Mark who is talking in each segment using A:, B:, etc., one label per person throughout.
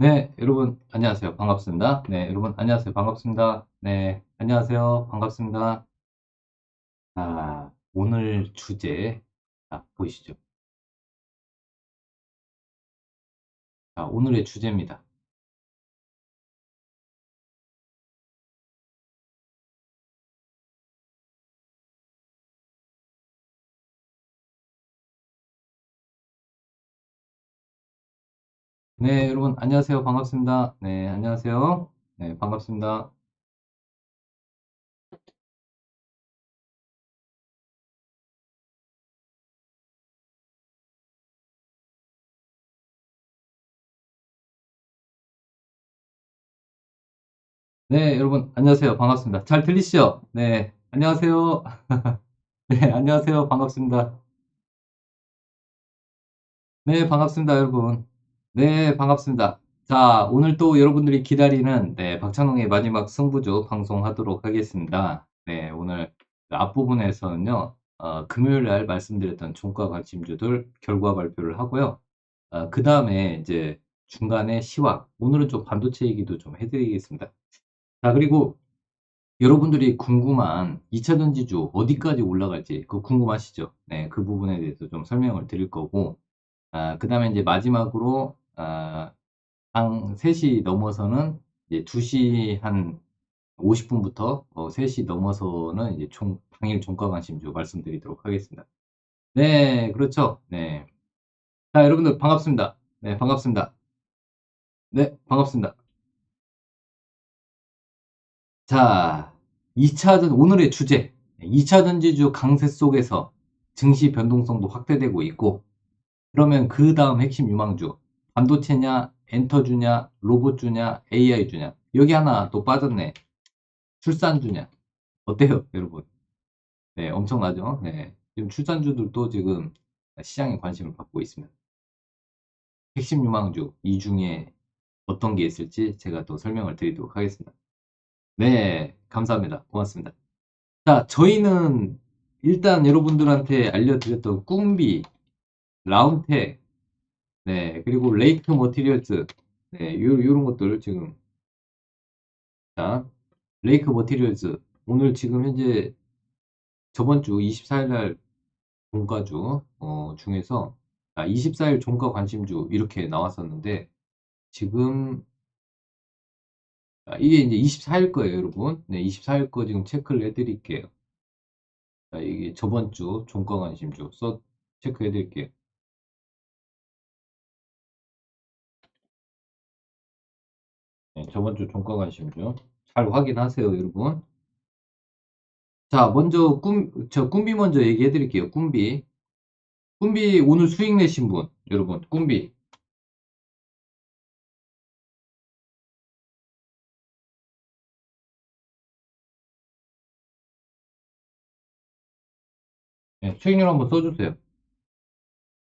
A: 네, 여러분, 안녕하세요. 반갑습니다. 네, 여러분, 안녕하세요. 반갑습니다. 네, 안녕하세요. 반갑습니다. 오늘 주제, 보이시죠? 오늘의 주제입니다. 네, 여러분, 안녕하세요. 반갑습니다. 네, 안녕하세요. 네, 반갑습니다. 네, 여러분, 안녕하세요. 반갑습니다. 잘 들리시죠? 네, 안녕하세요. 네, 안녕하세요. 반갑습니다. 네, 반갑습니다, 여러분. 네, 반갑습니다. 자, 오늘 또 여러분들이 기다리는 박찬홍의 마지막 승부조 방송하도록 하겠습니다. 네, 오늘 앞부분에서는요, 금요일 날 말씀드렸던 종가 관심주들 결과 발표를 하고요. 그 다음에 이제 중간에 시황, 오늘은 좀 반도체 얘기도 좀 해드리겠습니다. 자, 그리고 여러분들이 궁금한 2차 전지주 어디까지 올라갈지 그거 궁금하시죠? 네, 그 부분에 대해서 좀 설명을 드릴 거고, 그 다음에 이제 마지막으로, 한 3시 넘어서는 이제 2시 한 50분부터 3시 넘어서는 이제 당일 종가 관심주 말씀드리도록 하겠습니다. 네, 그렇죠. 네. 자, 여러분들 반갑습니다. 네, 반갑습니다. 네, 반갑습니다. 자, 오늘의 주제. 2차 전지주 강세 속에서 증시 변동성도 확대되고 있고, 그러면 그 다음 핵심 유망주, 반도체냐, 엔터주냐, 로봇주냐, AI주냐. 여기 하나 또 빠졌네. 출산주냐. 어때요, 여러분? 네, 엄청나죠? 네. 지금 출산주들도 지금 시장에 관심을 받고 있습니다. 핵심 유망주, 이 중에 어떤 게 있을지 제가 또 설명을 드리도록 하겠습니다. 네, 감사합니다. 고맙습니다. 자, 저희는 일단 여러분들한테 알려드렸던 꿈비, 라운텍, 네, 그리고 레이크 머티리얼스, 네, 요런 것들 지금, 자, 레이크 머티리얼스, 오늘 지금 현재 저번 주 24일 날 종가주 중에서 24일 종가 관심주 이렇게 나왔었는데 지금 이게 이제 24일 거예요, 여러분. 네, 24일 거 지금 체크를 해드릴게요. 이게 저번 주 종가 관심주 체크해드릴게요. 네, 저번 주 종가 관심주 잘 확인하세요, 여러분. 자, 먼저 꿈비 먼저 얘기해드릴게요. 꿈비 오늘 수익 내신 분, 여러분, 꿈비. 네, 수익률 한번 써주세요.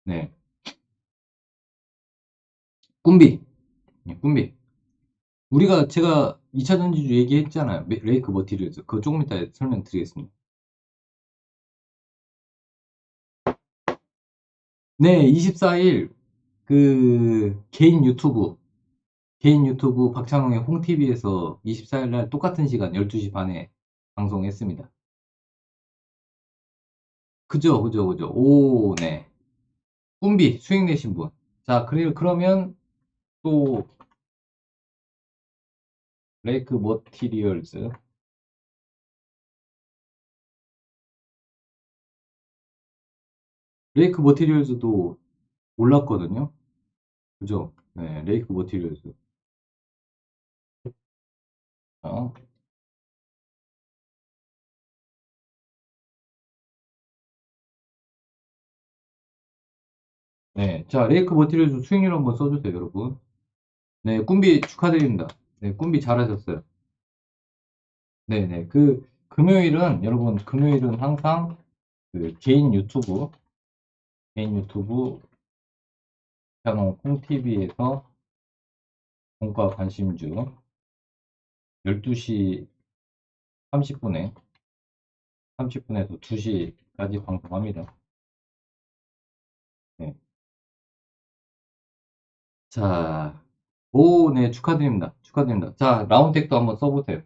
A: 네, 꿈비, 네, 꿈비. 제가 2차 전지주 얘기했잖아요. 레이크 머티리얼즈. 그거 조금 이따 설명드리겠습니다. 네, 24일 개인 유튜브 박찬홍의 홍TV에서 24일 날 똑같은 시간 12시 반에 방송했습니다. 그죠, 그죠, 그죠. 오, 네. 꿈비 수익 내신 분. 자, 그러면 또 레이크 머티리얼즈. 레이크 머티리얼즈도 올랐거든요. 그죠? 네, 레이크 머티리얼즈. 어, 네. 자, 레이크 머티리얼즈 수익률 한번 써주세요, 여러분. 네, 꿈비 축하드립니다. 네, 꿈비 잘하셨어요. 네네. 금요일은 항상 개인 유튜브, 찬홍 콩TV에서 공과 관심주 12시 30분에, 30분에서 2시까지 방송합니다. 네. 자, 오, 네, 축하드립니다. 축하드립니다. 자, 라운텍도 한번 써보세요.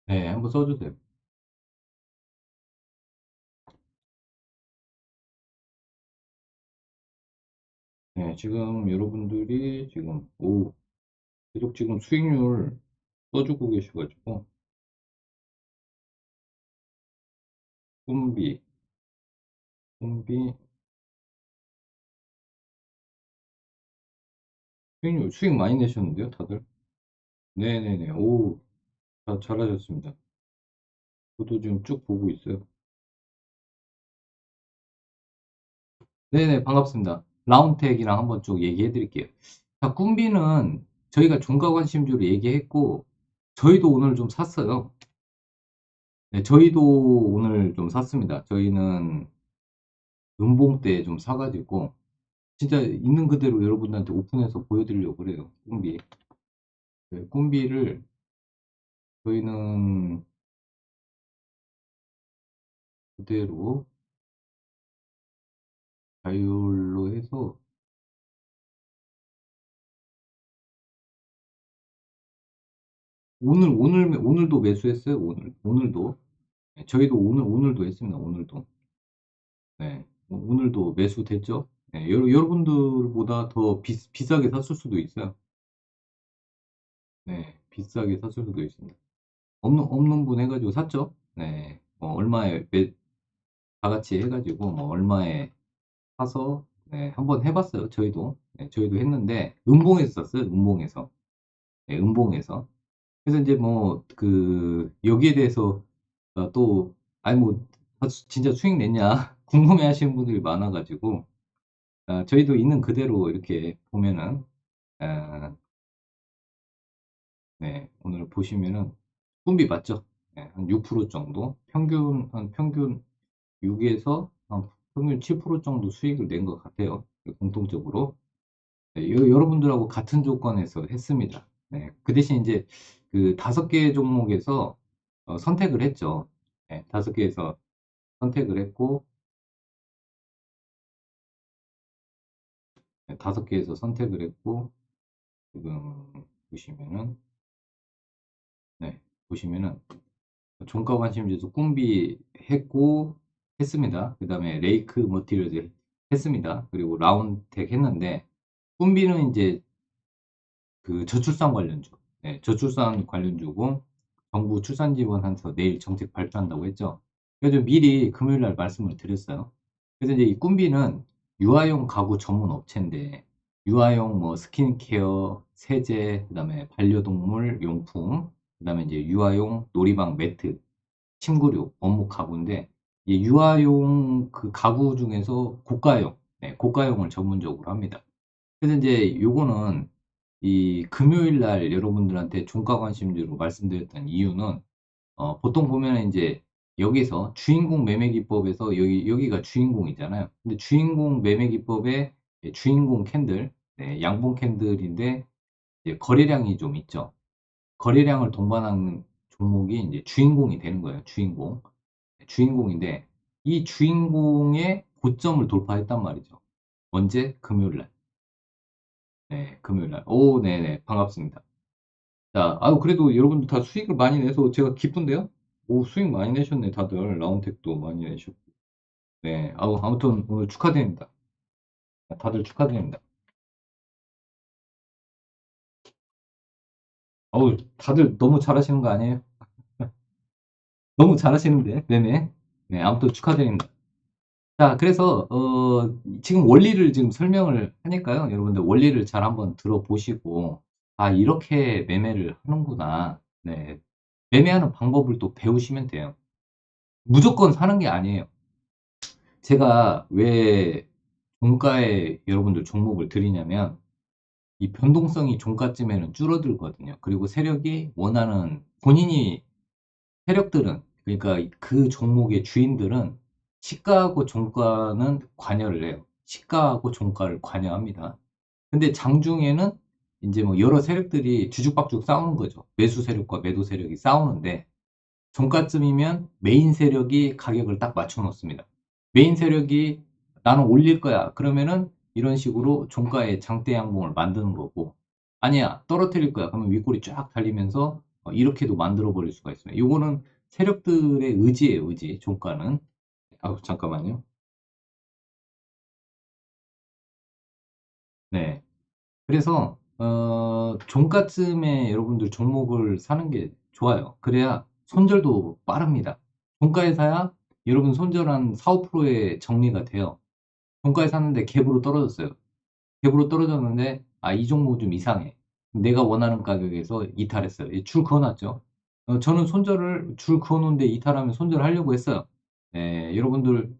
A: 네, 한번 써주세요. 네, 지금 여러분들이 지금, 계속 지금 수익률 써주고 계셔가지고, 꿈비, 꿈비, 수익 많이 내셨는데요, 다들? 네네네, 잘하셨습니다. 저도 지금 쭉 보고 있어요. 네네, 반갑습니다. 라운텍이랑 한번 쭉 얘기해 드릴게요. 자, 꿈비는 저희가 종가 관심주로 얘기했고, 저희도 오늘 좀 샀어요. 네, 저희도 오늘 좀 샀습니다. 저희는 음봉 때 좀 사가지고, 진짜 있는 그대로 여러분들한테 오픈해서 보여드리려고 그래요. 꿈비. 네, 꿈비를 저희는 그대로 자율로 해서, 오늘도 매수했어요. 오늘도. 네, 저희도 오늘도 했습니다. 오늘도. 네, 오늘도 매수됐죠? 네, 여러분들보다 더 비싸게 샀을 수도 있어요. 네, 비싸게 샀을 수도 있습니다. 없는 분 해가지고 샀죠? 네, 얼마에, 다 같이 해가지고, 얼마에 사서, 네, 한번 해봤어요. 저희도. 네, 저희도 했는데, 음봉에서 샀어요. 음봉에서. 네, 음봉에서. 그래서 이제 여기에 대해서 또, 아니 진짜 수익 냈냐? 궁금해 하시는 분들이 많아가지고, 저희도 있는 그대로 이렇게 보면은, 아, 네, 오늘 보시면은, 꿈비 맞죠? 네, 한 6% 정도? 평균 6에서 한 평균 7% 정도 수익을 낸 것 같아요. 공통적으로. 네, 여러분들하고 같은 조건에서 했습니다. 네, 그 대신 이제 그 5개 종목에서 선택을 했죠. 네, 5개에서 선택을 했고, 네, 5개에서 선택을 했고, 지금 보시면은, 네, 보시면은, 종가 관심주에서 꿈비 했고, 했습니다. 그 다음에 레이크 머티리얼즈 했습니다. 그리고 라운텍 했는데, 꿈비는 이제 그 저출산 관련주, 네, 저출산 관련주고, 정부 출산 지원한서 내일 정책 발표한다고 했죠. 그래서 미리 금요일 날 말씀을 드렸어요. 그래서 이제 이 꿈비는 유아용 가구 전문 업체인데, 유아용 스킨케어, 세제, 그다음에 반려동물 용품, 그다음에 이제 유아용 놀이방 매트, 침구류, 원목 가구인데, 이 유아용 그 가구 중에서 고가용, 네, 고가용을 전문적으로 합니다. 그래서 이제 요거는 이 금요일 날 여러분들한테 종가 관심주로 말씀드렸던 이유는, 보통 보면은 이제 여기서 주인공 매매 기법에서 여기가 주인공이잖아요. 근데 주인공 매매 기법의 주인공 캔들, 네, 양봉 캔들인데 이제 거래량이 좀 있죠. 거래량을 동반하는 종목이 이제 주인공이 되는 거예요. 주인공. 주인공인데 이 주인공의 고점을 돌파했단 말이죠. 언제? 금요일 날. 네, 금요일 날. 오, 네네. 반갑습니다. 자, 아유, 그래도 여러분들 다 수익을 많이 내서 제가 기쁜데요? 오, 수익 많이 내셨네, 다들. 라운텍도 많이 내셨고. 네, 아무튼 오늘 축하드립니다. 다들 축하드립니다. 아우, 다들 너무 잘하시는 거 아니에요? 너무 잘하시는데, 네네. 네, 아무튼 축하드립니다. 자, 그래서, 지금 원리를 지금 설명을 하니까요. 여러분들 원리를 잘 한번 들어보시고, 아, 이렇게 매매를 하는구나. 네. 매매하는 방법을 또 배우시면 돼요. 무조건 사는 게 아니에요. 제가 왜 종가에 여러분들 종목을 드리냐면, 이 변동성이 종가쯤에는 줄어들거든요. 그리고 세력이 원하는, 본인이, 세력들은, 그러니까 그 종목의 주인들은 시가하고 종가는 관여를 해요. 시가하고 종가를 관여합니다. 근데 장중에는 이제 뭐 여러 세력들이 주죽박죽 싸우는 거죠. 매수 세력과 매도 세력이 싸우는데 종가쯤이면 메인 세력이 가격을 딱 맞춰 놓습니다. 메인 세력이 나는 올릴 거야. 그러면은 이런 식으로 종가의 장대 양봉을 만드는 거고 아니야 떨어뜨릴 거야. 그러면 윗골이 쫙 달리면서 이렇게도 만들어 버릴 수가 있습니다. 요거는 세력들의 의지예요, 의지. 종가는. 아, 잠깐만요. 네. 그래서 종가쯤에 여러분들 종목을 사는 게 좋아요. 그래야 손절도 빠릅니다. 종가에 사야 여러분 손절 한 4~5%의 정리가 돼요. 종가에 샀는데 갭으로 떨어졌어요. 갭으로 떨어졌는데 이 종목은 좀 이상해. 내가 원하는 가격에서 이탈했어요. 줄 그어놨죠. 저는 손절을 줄 그어놓은데 이탈하면 손절하려고 했어요. 네, 여러분들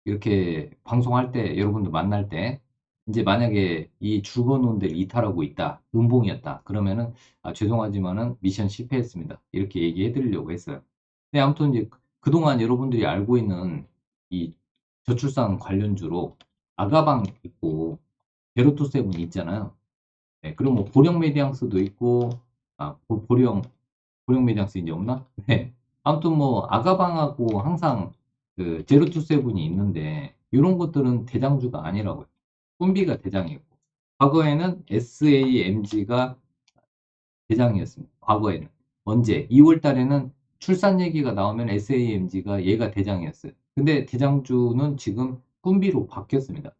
A: 이렇게 방송할 때 여러분들 만날 때 이제 만약에 이 죽어놓은 데를 이탈하고 있다. 음봉이었다. 그러면은 죄송하지만은 미션 실패했습니다. 이렇게 얘기해 드리려고 했어요. 근데 아무튼 이제 그동안 여러분들이 알고 있는 이 저출산 관련주로 아가방 있고 제로투세븐 있잖아요. 네, 그리고 뭐 보령 메디앙스도 있고 보령 메디앙스 이제 없나? 네. 아무튼 뭐 아가방하고 항상 그 제로투세븐이 있는데 이런 것들은 대장주가 아니라고요. 꿈비가 대장이고 과거에는 SAMG가 대장이었습니다. 과거에는 언제 2월 달에는 출산 얘기가 나오면 SAMG가 얘가 대장이었어요. 근데 대장주는 지금 꿈비로 바뀌었습니다.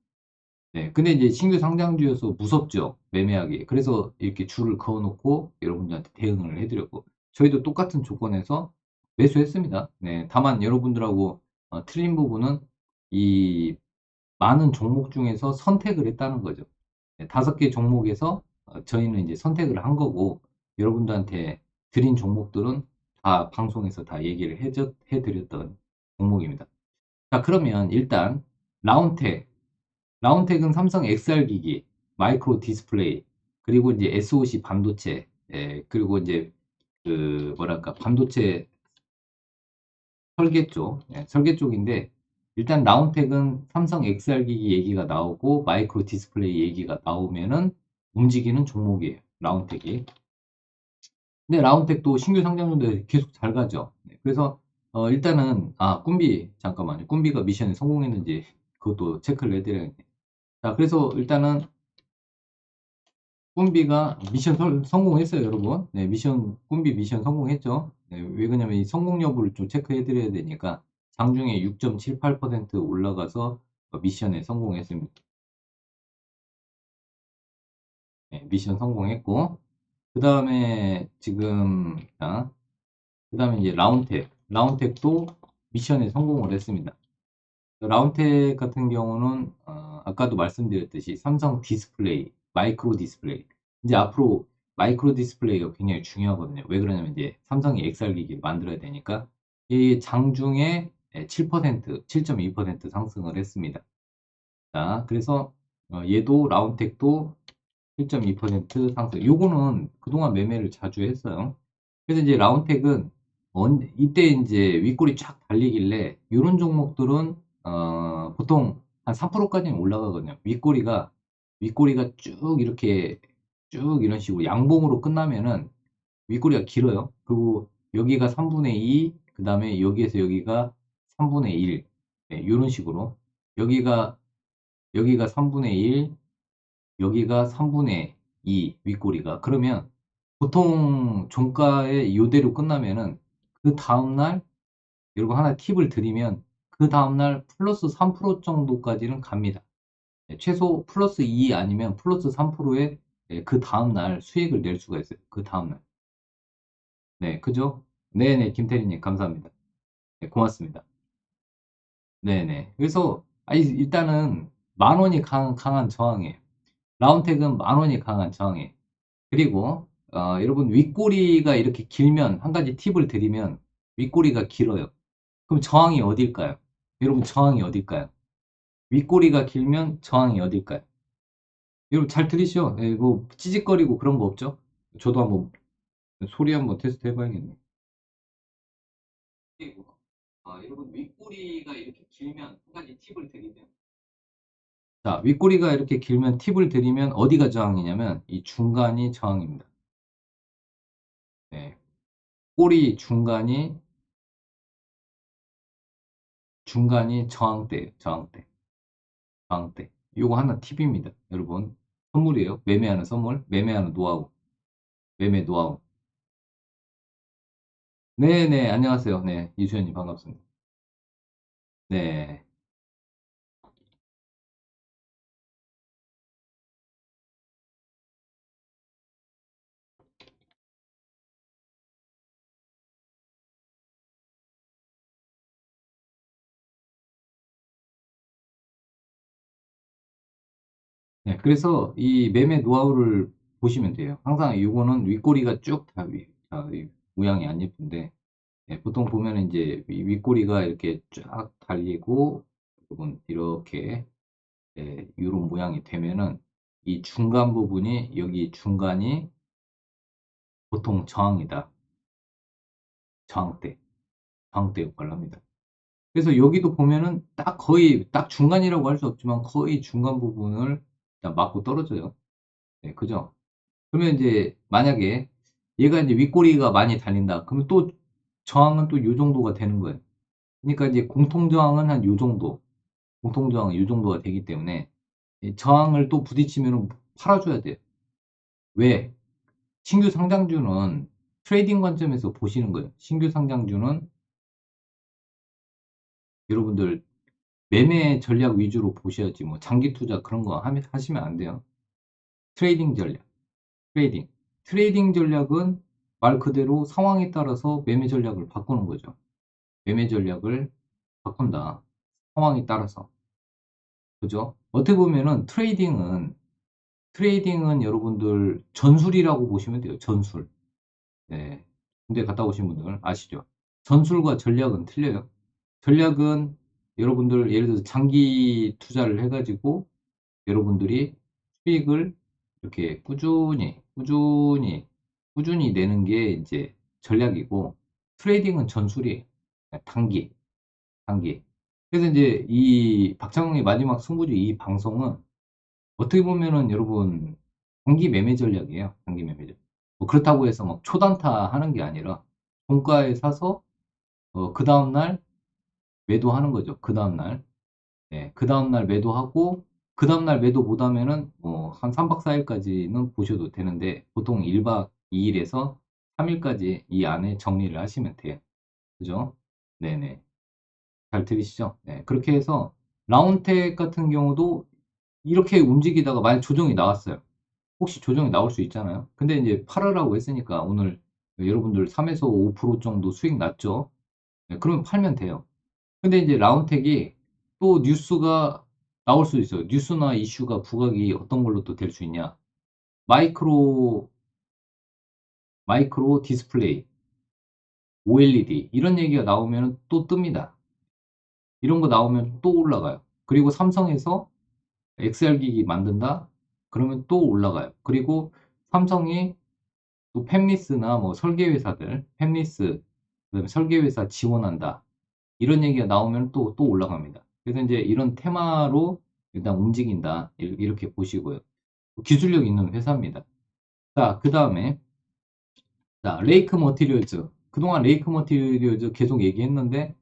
A: 네. 근데 이제 신규 상장주여서 무섭죠. 매매하기. 그래서 이렇게 줄을 그어 놓고 여러분들한테 대응을 해 드렸고 저희도 똑같은 조건에서 매수했습니다. 네. 다만 여러분들하고 틀린 부분은 이 많은 종목 중에서 선택을 했다는 거죠. 네, 5개 종목에서 저희는 이제 선택을 한 거고 여러분들한테 드린 종목들은 다 방송에서 다 얘기를 해 드렸던 종목입니다. 자, 그러면 일단 라운텍 라운텍은 삼성 XR 기기, 마이크로 디스플레이, 그리고 이제 SoC 반도체, 그리고 이제 그 뭐랄까 반도체 설계 쪽, 설계 쪽인데 일단 라운텍은 삼성 XR 기기 얘기가 나오고 마이크로 디스플레이 얘기가 나오면은 움직이는 종목이에요. 라운텍이. 근데 라운텍도 신규 상장인데 계속 잘 가죠. 네, 그래서 일단은 꿈비 잠깐만요. 꿈비가 미션에 성공했는지 그것도 체크를 해드려야겠네. 자, 그래서 일단은 꿈비가 미션 성공했어요, 여러분. 네, 꿈비 미션 성공했죠. 네, 왜 그러냐면 이 성공 여부를 좀 체크해 드려야 되니까 장중에 6.78% 올라가서 미션에 성공했습니다. 네, 미션 성공했고, 그 다음에 지금, 그 다음에 이제 라운텍도 미션에 성공을 했습니다. 라운텍 같은 경우는 아까도 말씀드렸듯이 삼성 디스플레이, 마이크로 디스플레이. 이제 앞으로 마이크로 디스플레이가 굉장히 중요하거든요. 왜 그러냐면 이제 삼성이 XR 기기를 만들어야 되니까 이 장중에 7%, 7.2% 상승을 했습니다. 자, 그래서 얘도 라운텍도 7.2% 상승. 요거는 그동안 매매를 자주 했어요. 그래서 이제 라운텍은 이때 이제 윗골이 쫙 달리길래 이런 종목들은 보통 한 3%까지는 올라가거든요. 윗골이가 쭉 이렇게 쭉 이런 식으로 양봉으로 끝나면은 윗골이가 길어요. 그리고 여기가 3분의 2, 그 다음에 여기에서 여기가 3분의 1, 네, 이런 식으로 여기가 3분의 1, 여기가 3분의 2 윗꼬리가 그러면 보통 종가에 요대로 끝나면은 그 다음날 여러분 하나 팁을 드리면 그 다음날 플러스 3% 정도까지는 갑니다. 네, 최소 플러스 2 아니면 플러스 3%의 그 다음날 수익을 낼 수가 있어요. 그 다음날. 네, 그죠? 네네, 김태리님, 감사합니다. 네, 고맙습니다. 네네. 그래서, 일단은 만 원이 강한 저항이에요. 라운텍은 만 원이 강한 저항이에요. 그리고 여러분 윗꼬리가 이렇게 길면 한 가지 팁을 드리면 윗꼬리가 길어요. 그럼 저항이 어딜까요? 여러분 저항이 어딜까요? 윗꼬리가 길면 저항이 어딜까요? 여러분 잘 들리시죠? 예, 뭐 찌직거리고 그런 거 없죠? 저도 한번 소리 한번 테스트 해봐야겠네. 그리고 여러분 윗꼬리가 이렇게 길면 한 가지 팁을 드리면 자, 윗꼬리가 이렇게 길면 팁을 드리면 어디가 저항이냐면 이 중간이 저항입니다. 네. 꼬리 중간이 저항대예요. 저항대. 저항대. 요거 하나 팁입니다. 여러분. 선물이에요. 매매하는 선물. 매매하는 노하우. 매매 노하우. 네네. 안녕하세요. 네. 이수연님 반갑습니다. 네. 네. 그래서 이 매매 노하우를 보시면 돼요. 항상 요거는 윗꼬리가 쭉 다 모양이 안 예쁜데, 네, 보통 보면 이제 윗꼬리가 이렇게 쫙 달리고, 요건 이렇게, 네, 요런 모양이 되면은 이 중간 부분이, 여기 중간이 보통 저항이다. 저항대. 저항대 역할을 합니다. 그래서 여기도 보면은 딱 거의 딱 중간이라고 할 수 없지만 거의 중간 부분을 맞고 떨어져요. 네, 그죠? 그러면 이제 만약에 얘가 이제 윗꼬리가 많이 달린다. 그러면 또 저항은 또 요 정도가 되는 거예요. 그러니까 이제 공통 저항은 한 요 정도. 공통 저항은 요 정도가 되기 때문에 이 저항을 또 부딪히면 팔아줘야 돼요. 왜? 신규 상장주는 트레이딩 관점에서 보시는 거예요. 신규 상장주는 여러분들 매매 전략 위주로 보셔야지 뭐 장기 투자 그런 거 하시면 안 돼요. 트레이딩 전략. 트레이딩. 트레이딩 전략은 말 그대로 상황에 따라서 매매 전략을 바꾸는 거죠. 매매 전략을 바꾼다. 상황에 따라서. 그죠? 어떻게 보면은 트레이딩은 여러분들 전술이라고 보시면 돼요. 전술. 네. 군대 갔다 오신 분들 아시죠? 전술과 전략은 틀려요. 전략은 여러분들 예를 들어서 장기 투자를 해가지고 여러분들이 수익을 이렇게 꾸준히 내는 게 이제 전략이고, 트레이딩은 전술이에요. 단기, 단기. 그래서 이제 이 박찬웅의 마지막 승부주 이 방송은 어떻게 보면은 여러분 단기 매매 전략이에요. 단기 매매 전략. 뭐 그렇다고 해서 막 초단타 하는 게 아니라 종가에 사서 그 다음날 매도하는 거죠. 그 다음날. 네, 그 다음날 매도하고, 그 다음날 매도 못하면은 뭐 한 3박 4일까지는 보셔도 되는데 보통 1박 2일에서 3일까지 이 안에 정리를 하시면 돼요. 그죠? 네네. 잘 들리시죠? 네. 그렇게 해서 라운텍 같은 경우도 이렇게 움직이다가 만약 조정이 나왔어요. 혹시 조정이 나올 수 있잖아요. 근데 이제 팔으라고 했으니까 오늘 여러분들 3에서 5% 정도 수익 났죠? 네, 그러면 팔면 돼요. 근데 이제 라운텍이 또 뉴스가 나올 수 있어요. 뉴스나 이슈가 부각이 어떤 걸로 또 될 수 있냐. 마이크로, 마이크로 디스플레이, OLED 이런 얘기가 나오면 또 뜹니다. 이런 거 나오면 또 올라가요. 그리고 삼성에서 XR 기기 만든다? 그러면 또 올라가요. 그리고 삼성이 또 팹리스나 뭐 설계회사들, 팹리스, 그다음에 설계회사 지원한다. 이런 얘기가 나오면 또 올라갑니다. 그래서 이제 이런 테마로 일단 움직인다. 이렇게 보시고요. 기술력 있는 회사입니다. 자, 그 다음에, 자, 레이크 머티리얼즈. 그동안 레이크 머티리얼즈 계속 얘기했는데,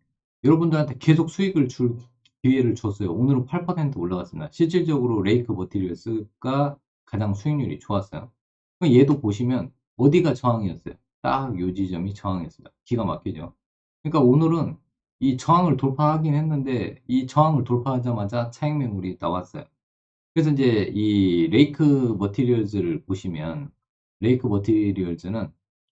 A: 여러분들한테 계속 수익을 줄 기회를 줬어요. 오늘은 8% 올라갔습니다. 실질적으로 레이크 머티리얼스가 가장 수익률이 좋았어요. 그럼 얘도 보시면, 어디가 저항이었어요? 딱 요 지점이 저항이었습니다. 기가 막히죠. 그러니까 오늘은 이 저항을 돌파하긴 했는데, 이 저항을 돌파하자마자 차익 매물이 나왔어요. 그래서 이제 이 레이크 머티리얼즈를 보시면, 레이크 머티리얼즈는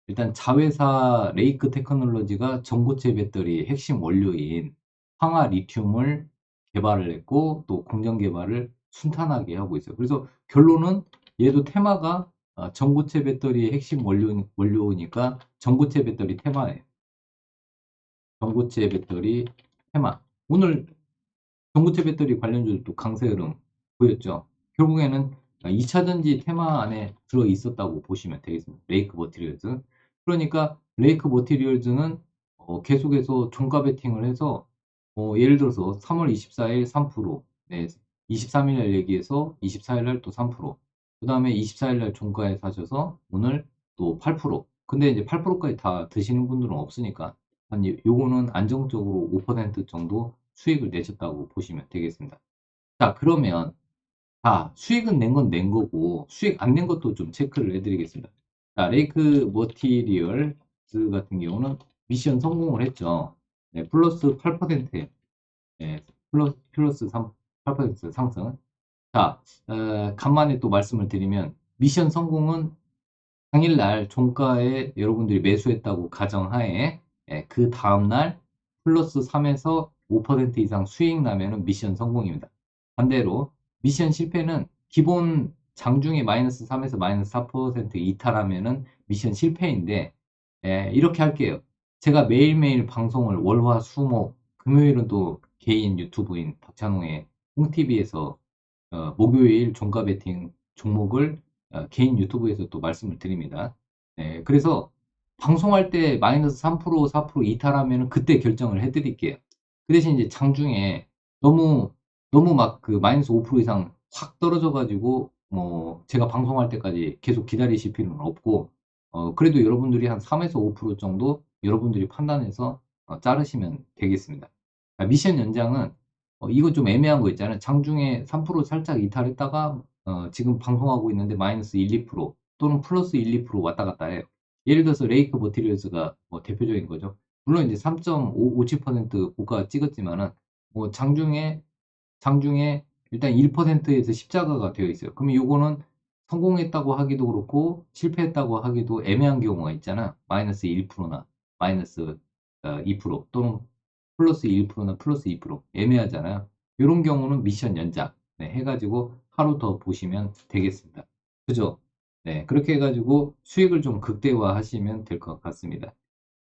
A: 일단 자회사 레이크 테크놀로지가 전고체 배터리 핵심 원료인 황화 리튬을 개발을 했고 또 공정 개발을 순탄하게 하고 있어요. 그래서 결론은 얘도 테마가 전고체 배터리의 핵심 원료니까 전고체 배터리 테마예요. 전고체 배터리 테마. 오늘 전고체 배터리 관련주도 강세 흐름 보였죠. 결국에는 2차 전지 테마 안에 들어 있었다고 보시면 되겠습니다. 레이크 머티리얼즈. 그러니까 레이크 머티리얼즈는 계속해서 종가 베팅을 해서 예를 들어서 3월 24일 3%, 네, 23일 날 얘기해서 24일 날 또 3%. 그 다음에 24일 날 종가에 사셔서 오늘 또 8%. 근데 이제 8%까지 다 드시는 분들은 없으니까 한 요거는 안정적으로 5% 정도 수익을 내셨다고 보시면 되겠습니다. 자, 그러면 수익은 낸 건 낸 거고 수익 안 낸 것도 좀 체크를 해드리겠습니다. 자, 레이크 머티리얼스 같은 경우는 미션 성공을 했죠. 네, 플러스 8%, 네, 플러스 8% 상승. 자, 간만에 또 말씀을 드리면 미션 성공은 당일날 종가에 여러분들이 매수했다고 가정하에 그 다음날 플러스 3에서 5% 이상 수익 나면은 미션 성공입니다. 반대로 미션 실패는 기본 장중에 마이너스 3에서 마이너스 4% 이탈하면은 미션 실패인데 이렇게 할게요. 제가 매일매일 방송을 월화 수목 금요일은 또 개인 유튜브인 박찬홍의 홈TV에서 목요일 종가 베팅 종목을 개인 유튜브에서 또 말씀을 드립니다. 네, 그래서 방송할 때 마이너스 3% 4% 이탈하면 그때 결정을 해드릴게요. 그 대신 이제 장중에 너무 막 그 마이너스 5% 이상 확 떨어져가지고 뭐 제가 방송할 때까지 계속 기다리실 필요는 없고 그래도 여러분들이 한 3에서 5% 정도 여러분들이 판단해서 자르시면 되겠습니다. 미션 연장은 이거 좀 애매한 거 있잖아요. 장중에 3% 살짝 이탈했다가 지금 방송하고 있는데 마이너스 1, 2% 또는 플러스 1, 2% 왔다 갔다 해요. 예를 들어서 레이크 머티리얼스가 뭐 대표적인 거죠. 물론 이제 3.57% 고가 찍었지만은 뭐 장중에 일단 1%에서 십자가가 되어 있어요. 그러면 요거는 성공했다고 하기도 그렇고 실패했다고 하기도 애매한 경우가 있잖아. 마이너스 1%나 마이너스 2% 또는 플러스 1%나 플러스 2% 애매하잖아요. 이런 경우는 미션 연장 해가지고 하루 더 보시면 되겠습니다. 그죠? 네, 그렇게 해가지고 수익을 좀 극대화 하시면 될 것 같습니다.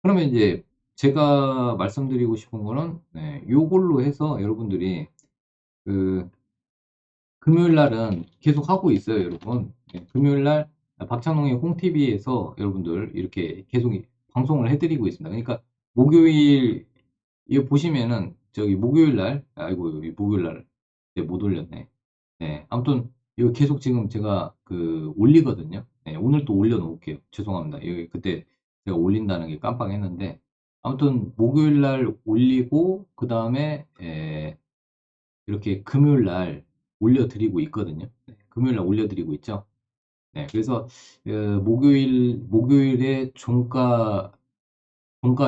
A: 그러면 이제 제가 말씀드리고 싶은 거는 요걸로 해서 여러분들이 그 금요일 날은 계속 하고 있어요, 여러분. 금요일 날 박찬홍의 홈TV에서 여러분들 이렇게 계속 방송을 해드리고 있습니다. 그러니까 목요일 이거 보시면은 저기 목요일 날 아이고 여기 목요일 날 못 올렸네. 네, 아무튼 이거 계속 지금 제가 그 올리거든요. 네, 오늘 또 올려놓을게요. 죄송합니다. 여기 그때 제가 올린다는 게 깜빡했는데 아무튼 목요일 날 올리고 그 다음에 이렇게 금요일 날 올려드리고 있거든요. 네, 금요일 날 올려드리고 있죠. 네, 그래서 목요일에 종가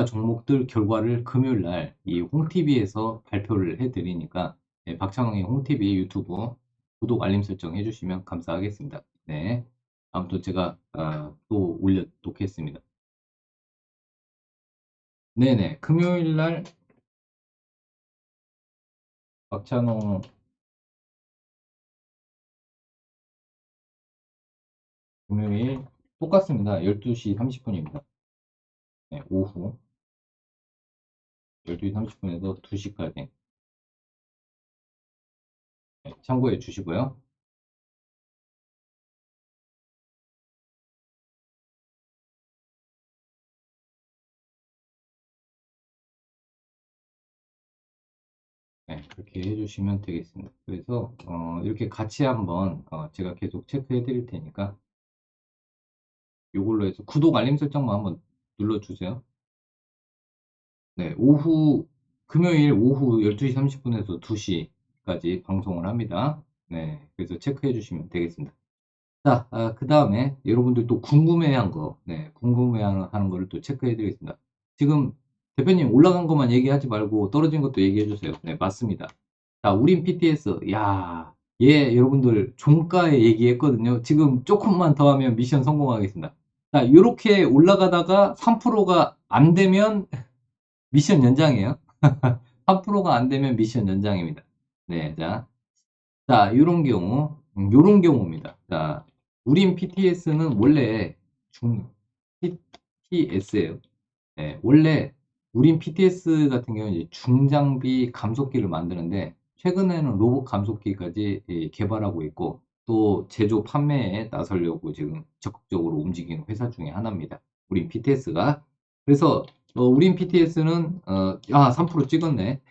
A: 종목들 결과를 금요일 날 이 홍TV에서 발표를 해드리니까 박찬홍의 홍TV 유튜브 구독 알림 설정 해주시면 감사하겠습니다. 네, 아무튼 제가 또 올려놓겠습니다. 네네, 금요일 날 박찬홍 금요일 똑같습니다. 12시 30분입니다. 네, 오후 12시 30분에서 2시까지 참고해 주시고요. 네, 그렇게 해주시면 되겠습니다. 그래서 이렇게 같이 한번 제가 계속 체크해 드릴 테니까 이걸로 해서 구독 알림 설정만 한번 눌러주세요. 네, 금요일 오후 12시 30분에서 2시까지 방송을 합니다. 네, 그래서 체크해 주시면 되겠습니다. 자, 그 다음에 여러분들 또 궁금해한 거, 궁금해하는 거를 또 체크해 드리겠습니다. 지금 대표님 올라간 것만 얘기하지 말고 떨어진 것도 얘기해 주세요. 네, 맞습니다. 자, 우린 PTS, 여러분들 종가에 얘기했거든요. 지금 조금만 더 하면 미션 성공하겠습니다. 자, 이렇게 올라가다가 3%가 안 되면 미션 연장이에요. 3%가 안 되면 미션 연장입니다. 네, 요런 요런 경우입니다. 자, 우린 PTS는 원래 PTS예요. 네, 원래 우린 PTS 같은 경우는 이제 중장비 감속기를 만드는데 최근에는 로봇 감속기까지 개발하고 있고 또 제조 판매에 나서려고 지금 적극적으로 움직이는 회사 중에 하나입니다. 우린 PTS가. 그래서 우린 PTS는 3% 찍었네.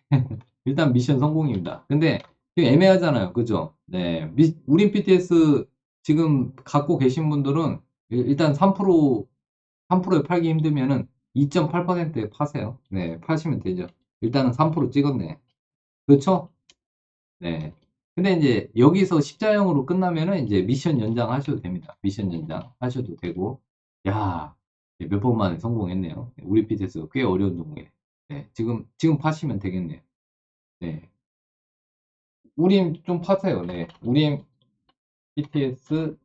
A: 일단 미션 성공입니다. 근데 지금 애매하잖아요. 그죠? 네. 우린 PTS 지금 갖고 계신 분들은 일단 3%에 팔기 힘들면은 2.8%에 파세요. 네. 파시면 되죠. 일단은 3% 찍었네. 그렇죠? 네. 근데 이제 여기서 십자형으로 끝나면은 이제 미션 연장하셔도 됩니다. 미션 연장 하셔도 되고. 야, 몇 번 만에 성공했네요. 우리 PTS가 꽤 어려운 종목이에요. 네. 지금 파시면 되겠네요. 네. 우림 좀 파세요. 네. 우림 PTS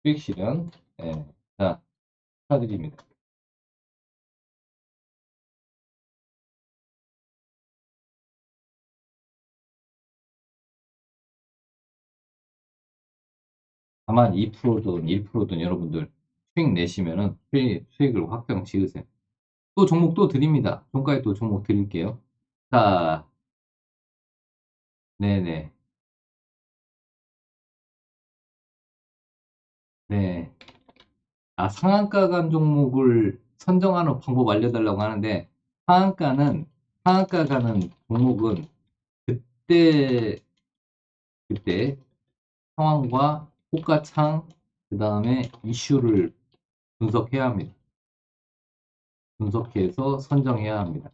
A: 수익 실현. 네. 자, 축하드립니다. 다만 2%든 1%든 여러분들 수익 내시면은 수익을 확정 지으세요. 또 종목 또 드립니다. 종가에 또 종목 드릴게요. 자, 네네. 네. 아, 상한가 간 종목을 선정하는 방법 알려달라고 하는데, 상한가 가는 종목은 그때, 그때 상황과 호가창, 그 다음에 이슈를 분석해야 합니다. 분석해서 선정해야 합니다.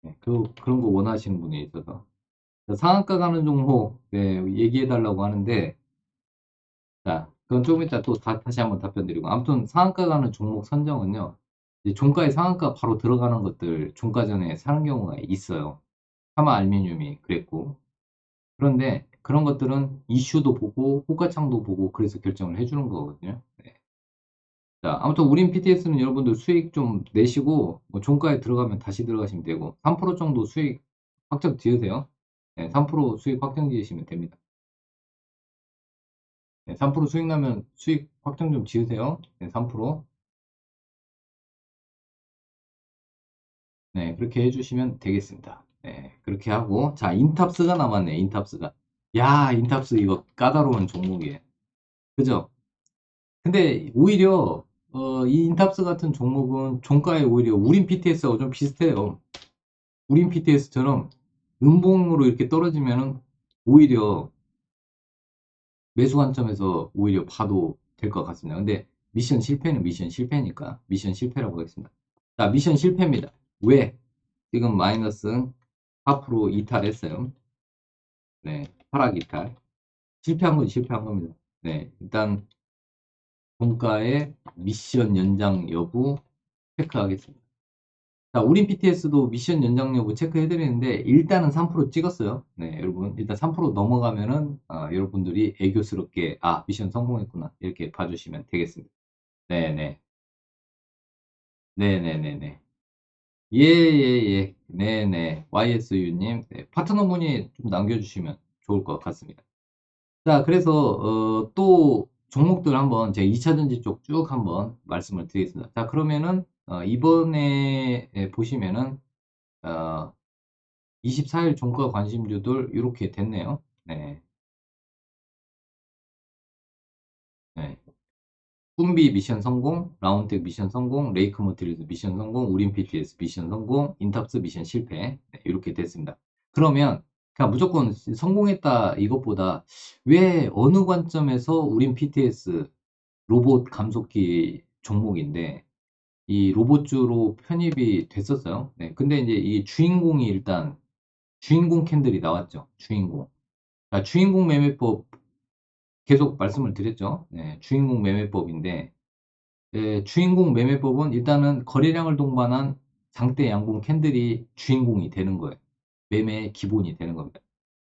A: 네, 그런 거 원하시는 분이 있어서. 상한가 가는 종목, 네, 얘기해 달라고 하는데, 자, 그건 조금 이따 또 다시 한번 답변 드리고. 아무튼 상한가 가는 종목 선정은요, 이제 종가에 상한가 바로 들어가는 것들 종가 전에 사는 경우가 있어요. 하마 알미늄이 그랬고. 그런데 그런 것들은 이슈도 보고 호가창도 보고 그래서 결정을 해주는 거거든요. 네. 자, 아무튼 우린 PTS는 여러분들 수익 좀 내시고 뭐 종가에 들어가면 다시 들어가시면 되고 3% 정도 수익 확정 지으세요. 네, 3% 수익 확정 지으시면 됩니다. 네, 3% 수익 나면 수익 확정 좀 지으세요. 네, 3%. 네, 그렇게 해주시면 되겠습니다. 네, 그렇게 하고 자, 인탑스가 남았네. 인탑스가. 야, 인탑스 이거 까다로운 종목이에요. 그죠? 근데 오히려 이 인탑스 같은 종목은 종가에 오히려 우린 PTS하고 좀 비슷해요. 우린 PTS처럼 음봉으로 이렇게 떨어지면은 오히려 매수 관점에서 오히려 봐도 될 것 같습니다. 근데 미션 실패는 미션 실패니까 미션 실패라고 하겠습니다. 자, 미션 실패입니다. 왜? 지금 마이너스 4% 이탈했어요. 네, 하락 이탈. 실패한 건 실패한 겁니다. 네, 일단 종가의 미션 연장 여부 체크하겠습니다. 자, 우린 PTS도 미션 연장 여부 체크해드리는데 일단은 3% 찍었어요. 네, 여러분 일단 3% 넘어가면은 여러분들이 애교스럽게 미션 성공했구나 이렇게 봐주시면 되겠습니다. 네네. 네네네네. 예예예. 네네. YSU님 파트너 문의 좀 남겨주시면 좋을 것 같습니다. 자, 그래서 또 종목들 한번 제 2차 전지 쪽 쭉 한번 말씀을 드리겠습니다. 자, 그러면은 이번에 보시면은 어, 24일 종가 관심주들 이렇게 됐네요. 네, 네. 꿈비 미션 성공, 라운텍 미션 성공, 레이크 머티리얼스 미션 성공, 우린 PTS 미션 성공, 인탑스 미션 실패. 네, 이렇게 됐습니다. 그러면 그냥 무조건 성공했다 이것보다 왜 어느 관점에서 우린 PTS 로봇 감속기 종목인데 이 로봇주로 편입이 됐었어요. 네, 근데 이제 이 주인공이 일단 주인공 캔들이 나왔죠. 주인공. 자, 주인공 매매법 계속 말씀을 드렸죠. 네, 주인공 매매법인데 주인공 매매법은 일단은 거래량을 동반한 장대 양봉 캔들이 주인공이 되는 거예요. 매매의 기본이 되는 겁니다.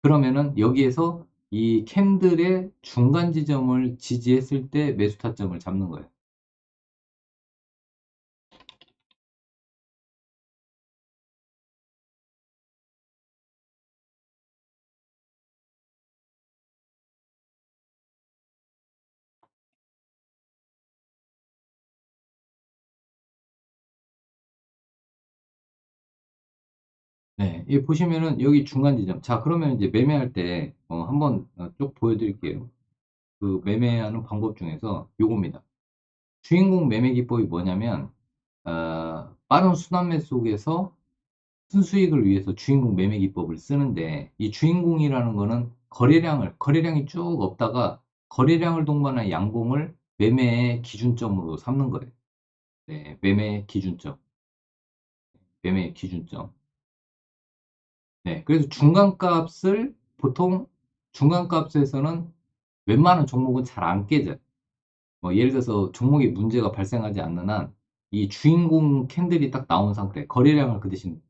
A: 그러면은 여기에서 이 캔들의 중간 지점을 지지했을 때 매수 타점을 잡는 거예요. 네, 이 보시면은 여기 중간 지점. 자, 그러면 이제 매매할 때 한번 쭉 보여드릴게요. 그 매매하는 방법 중에서 요겁니다. 주인공 매매 기법이 뭐냐면 빠른 순환매 속에서 순수익을 위해서 주인공 매매 기법을 쓰는데 이 주인공이라는 거는 거래량이 쭉 없다가 거래량을 동반한 양봉을 매매의 기준점으로 삼는 거예요. 네, 매매의 기준점. 매매의 기준점. 네, 그래서 중간값을 보통 중간값에서는 웬만한 종목은 잘 안 깨져요. 뭐 예를 들어서 종목에 문제가 발생하지 않는 한 이 주인공 캔들이 딱 나온 상태, 거래량을 그 대신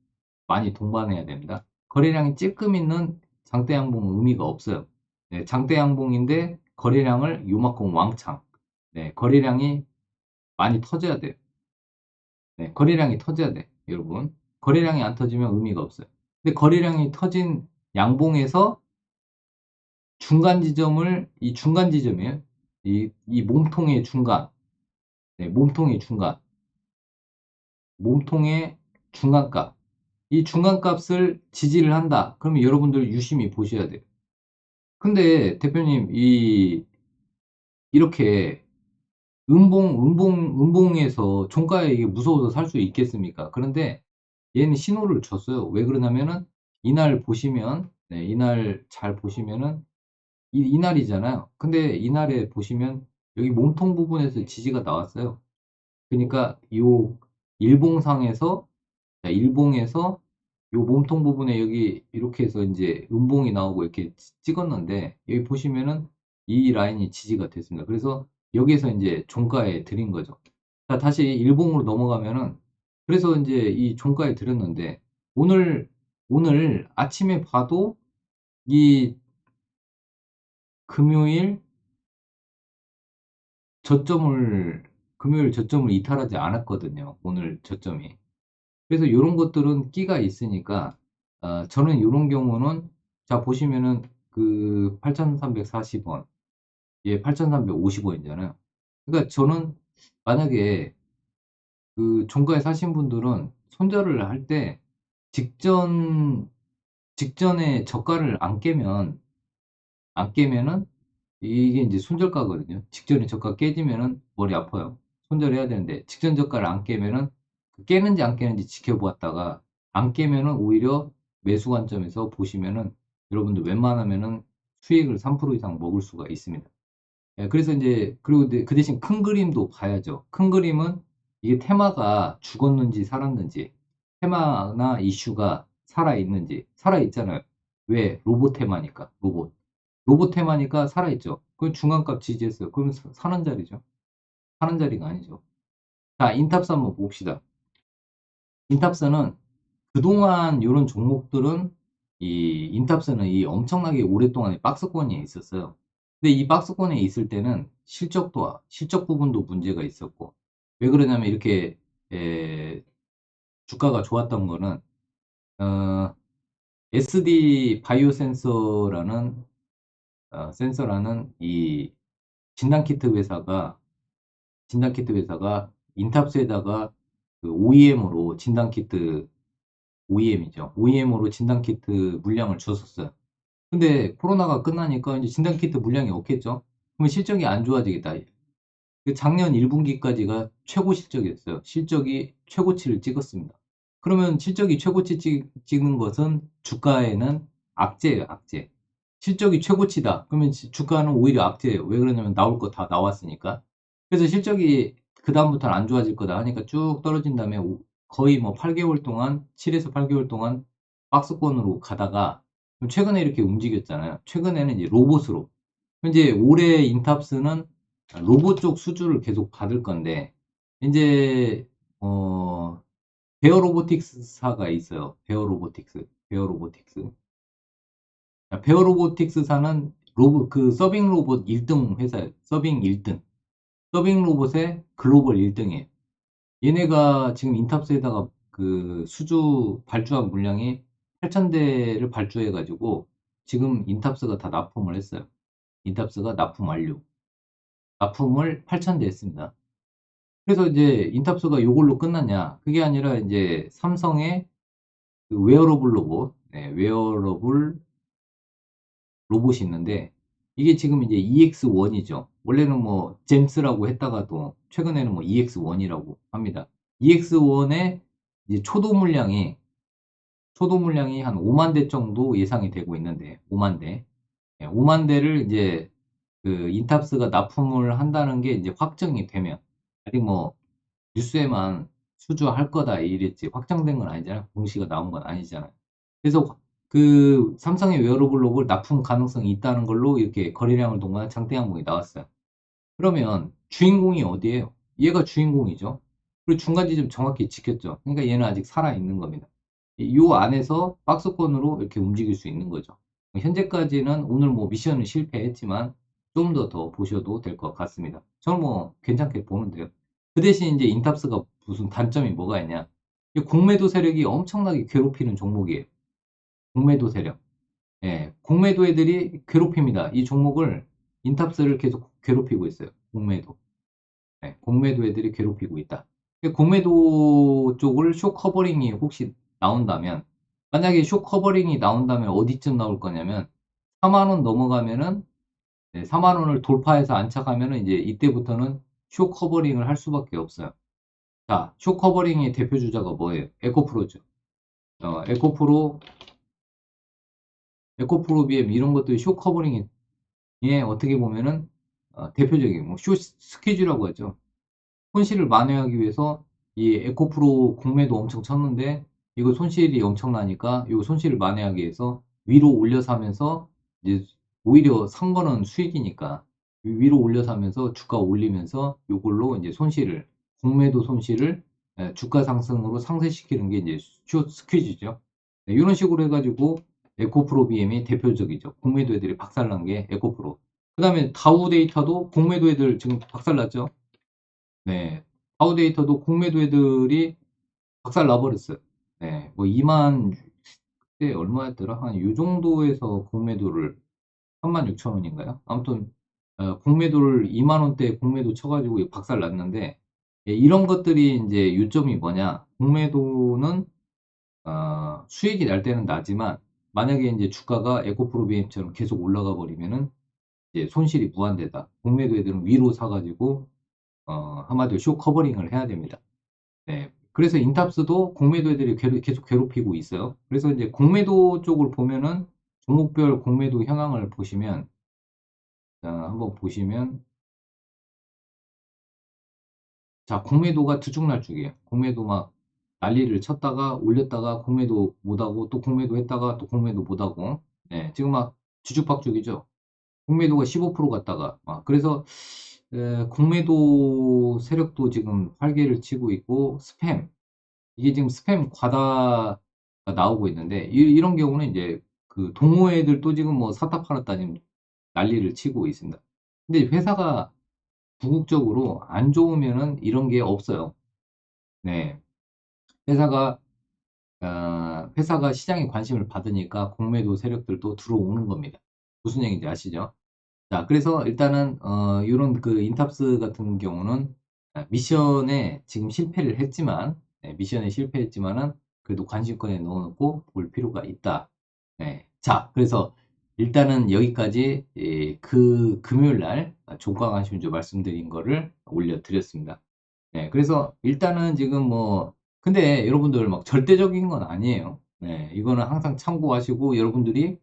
A: 많이 동반해야 됩니다. 거래량이 찔끔 있는 장대 양봉은 의미가 없어요. 네, 장대 양봉인데 거래량을 요만큼 왕창. 네, 거래량이 많이 터져야 돼요. 네, 거래량이 터져야 돼, 여러분. 거래량이 안 터지면 의미가 없어요. 근데 거래량이 터진 양봉에서 이 중간 지점이에요. 이 몸통의 중간. 네, 몸통의 중간. 몸통의 중간값. 이 중간값을 지지를 한다. 그러면 여러분들 유심히 보셔야 돼요. 근데 대표님, 이렇게 음봉에서 종가에 이게 무서워서 살 수 있겠습니까? 그런데 얘는 신호를 줬어요. 왜 그러냐면은 이날 보시면, 네, 이날 잘 보시면은 이날이잖아요. 근데 이날에 보시면 여기 몸통 부분에서 지지가 나왔어요. 그러니까 요 일봉상에서, 자, 일봉에서 요 몸통 부분에 여기 이렇게 해서 이제 음봉이 나오고 이렇게 찍었는데 여기 보시면은 이 라인이 지지가 됐습니다. 그래서 여기에서 이제 종가에 들인 거죠. 자, 다시 일봉으로 넘어가면은 그래서 이제 이 종가에 들였는데 오늘 아침에 봐도 이 금요일 저점을 금요일 저점을 이탈하지 않았거든요. 오늘 저점이. 그래서 요런 것들은 끼가 있으니까 저는 요런 경우는 자 보시면은 그 8,340원, 예, 8,350원이잖아요. 그러니까 저는 만약에 그 종가에 사신 분들은 손절을 할 때 직전에 저가를 안 깨면은 이게 이제 손절가거든요. 직전에 저가 깨지면은 머리 아파요. 손절해야 되는데 직전 저가를 안 깨면은 그 깨는지 안 깨는지 지켜보았다가 안 깨면은 오히려 매수 관점에서 보시면은 여러분들 웬만하면은 수익을 3% 이상 먹을 수가 있습니다. 예, 그래서 이제 그리고 그 대신 큰 그림도 봐야죠. 큰 그림은 이게 테마가 죽었는지 살았는지, 테마나 이슈가 살아있잖아요. 왜? 로봇 테마니까, 로봇 테마니까 살아있죠. 그럼 중간값 지지했어요. 그러면 사는 자리죠. 사는 자리가 아니죠. 자, 인탑사 한번 봅시다. 인탑사는 그동안 이런 종목들은 이 인탑사는 이 엄청나게 오랫동안 박스권에 있었어요. 근데 이 박스권에 있을 때는 실적 부분도 문제가 있었고 왜 그러냐면 이렇게 주가가 좋았던 거는 어, SD 바이오 센서라는 이 진단키트 회사가 인탑스에다가 그 OEM으로 OEM이죠. OEM으로 진단키트 물량을 줬었어요. 근데 코로나가 끝나니까 이제 진단키트 물량이 없겠죠. 그러면 실적이 안 좋아지겠다. 그 작년 1분기까지가 최고 실적이었어요. 실적이 최고치를 찍었습니다. 그러면 실적이 최고치 찍는 것은 주가에는 악재예요, 악재. 실적이 최고치다. 그러면 주가는 오히려 악재예요. 왜 그러냐면 나올 거 다 나왔으니까. 그래서 실적이 그다음부터는 안 좋아질 거다 하니까 쭉 떨어진 다음에 거의 뭐 8개월 동안, 7에서 8개월 동안 박스권으로 가다가 최근에 이렇게 움직였잖아요. 최근에는 이제 로봇으로. 이제 올해 인탑스는 로봇 쪽 수주를 계속 받을 건데, 이제, 베어 로보틱스사가 있어요. 베어 로보틱스. 베어 로보틱스사는 서빙 로봇 1등 회사예요. 서빙 1등. 서빙 로봇의 글로벌 1등이에요. 얘네가 지금 인탑스에다가 그 수주 발주한 물량이 8,000대를 발주해가지고 지금 인탑스가 다 납품을 했어요. 인탑스가 납품 완료. 납품을 8,000대 했습니다. 그래서 이제 인탑스가 요걸로 끝났냐? 그게 아니라 이제 삼성의 그 웨어러블 로봇, 네, 웨어러블 로봇이 있는데 이게 지금 이제 EX1이죠. 원래는 뭐 잼스라고 했다가도 최근에는 뭐 EX1이라고 합니다. EX1의 이제 초도 물량이 초도 물량이 한 5만 대 정도 예상이 되고 있는데 5만 대. 5만 대를 이제 그 인탑스가 납품을 한다는 게 이제 확정이 되면 아직 뭐 뉴스에만 수주할 거다 이랬지 확정된 건 아니잖아요. 공시가 나온 건 아니잖아요. 그래서 그 삼성의 웨어러블 로봇 납품 가능성이 있다는 걸로 이렇게 거래량을 동반한 장대 항목이 나왔어요. 그러면 주인공이 어디예요? 얘가 주인공이죠. 그리고 중간 지점 정확히 지켰죠. 그러니까 얘는 아직 살아있는 겁니다. 이 안에서 박스권으로 이렇게 움직일 수 있는 거죠. 현재까지는 오늘 뭐 미션은 실패했지만 좀 더 보셔도 될 것 같습니다. 저는 뭐 괜찮게 보는데요. 그 대신 이제 인탑스가 무슨 단점이 뭐가 있냐. 이 공매도 세력이 엄청나게 괴롭히는 종목이에요. 공매도 세력. 예, 공매도 애들이 괴롭힙니다. 이 종목을 인탑스를 계속 괴롭히고 있어요. 공매도. 네, 공매도 애들이 괴롭히고 있다. 공매도 쪽을 쇼 커버링이 혹시 나온다면, 만약에 쇼 커버링이 나온다면 어디쯤 나올 거냐면, 4만 원 넘어가면은, 네, 4만 원을 돌파해서 안착하면은 이제 이때부터는 쇼 커버링을 할 수밖에 없어요. 자, 쇼 커버링의 대표 주자가 뭐예요? 에코프로죠. 에코프로, 에코프로 BM 이런 것들이 쇼 커버링이 예, 어떻게 보면은 대표적인 뭐 쇼 스퀴즈라고 하죠. 손실을 만회하기 위해서 이 에코프로 공매도 엄청 쳤는데 이거 손실이 엄청나니까 이 손실을 만회하기 위해서 위로 올려서 하면서 이제 오히려 산 거는 수익이니까 위로 올려서 하면서 주가 올리면서 이걸로 이제 손실을 공매도 손실을 주가 상승으로 상쇄시키는 게 이제 쇼 스퀴즈죠. 네, 이런 식으로 해가지고 에코프로 BM이 대표적이죠. 공매도 애들이 박살난 게 에코프로. 그 다음에 다우 데이터도 공매도 애들 지금 박살났죠. 네. 다우 데이터도 공매도 애들이 박살 나버렸어요. 네. 뭐 2만, 그때 얼마였더라? 한 요 정도에서 공매도를 36,000원인가요? 아무튼, 공매도를 2만 원대 공매도 쳐가지고 박살 났는데, 예, 이런 것들이 이제 요점이 뭐냐? 공매도는, 수익이 날 때는 나지만, 만약에 이제 주가가 에코프로 BM처럼 계속 올라가 버리면은, 이제 손실이 무한대다. 공매도 애들은 위로 사가지고, 한마디로 쇼 커버링을 해야 됩니다. 네. 그래서 인탑스도 공매도 애들이 계속 괴롭히고 있어요. 그래서 이제 공매도 쪽을 보면은 종목별 공매도 현황을 보시면, 자, 한번 보시면, 자, 공매도가 들쭉날쭉이에요. 공매도 막 난리를 쳤다가 올렸다가 공매도 못하고 또 공매도 했다가 또 공매도 못하고, 네, 지금 막 뒤죽박죽이죠. 공매도가 15% 갔다가, 그래서 공매도 세력도 지금 활개를 치고 있고, 스팸, 이게 지금 스팸 과다가 나오고 있는데 이런 경우는 이제 그 동호회들도 지금 뭐 사타 팔았다 지금 난리를 치고 있습니다. 근데 회사가 궁극적으로 안 좋으면은 이런 게 없어요. 네. 회사가 회사가 시장에 관심을 받으니까 공매도 세력들도 들어오는 겁니다. 무슨 얘기인지 아시죠? 자, 그래서 일단은 요런 그 인탑스 같은 경우는 미션에 지금 실패를 했지만 미션에 실패했지만은 그래도 관심권에 넣어놓고 볼 필요가 있다. 네. 자, 그래서 일단은 여기까지 그 금요일 날 종가 관심주 말씀드린 거를 올려드렸습니다. 네, 그래서 일단은 지금 뭐 근데 여러분들 막 절대적인 건 아니에요. 네, 이거는 항상 참고하시고 여러분들이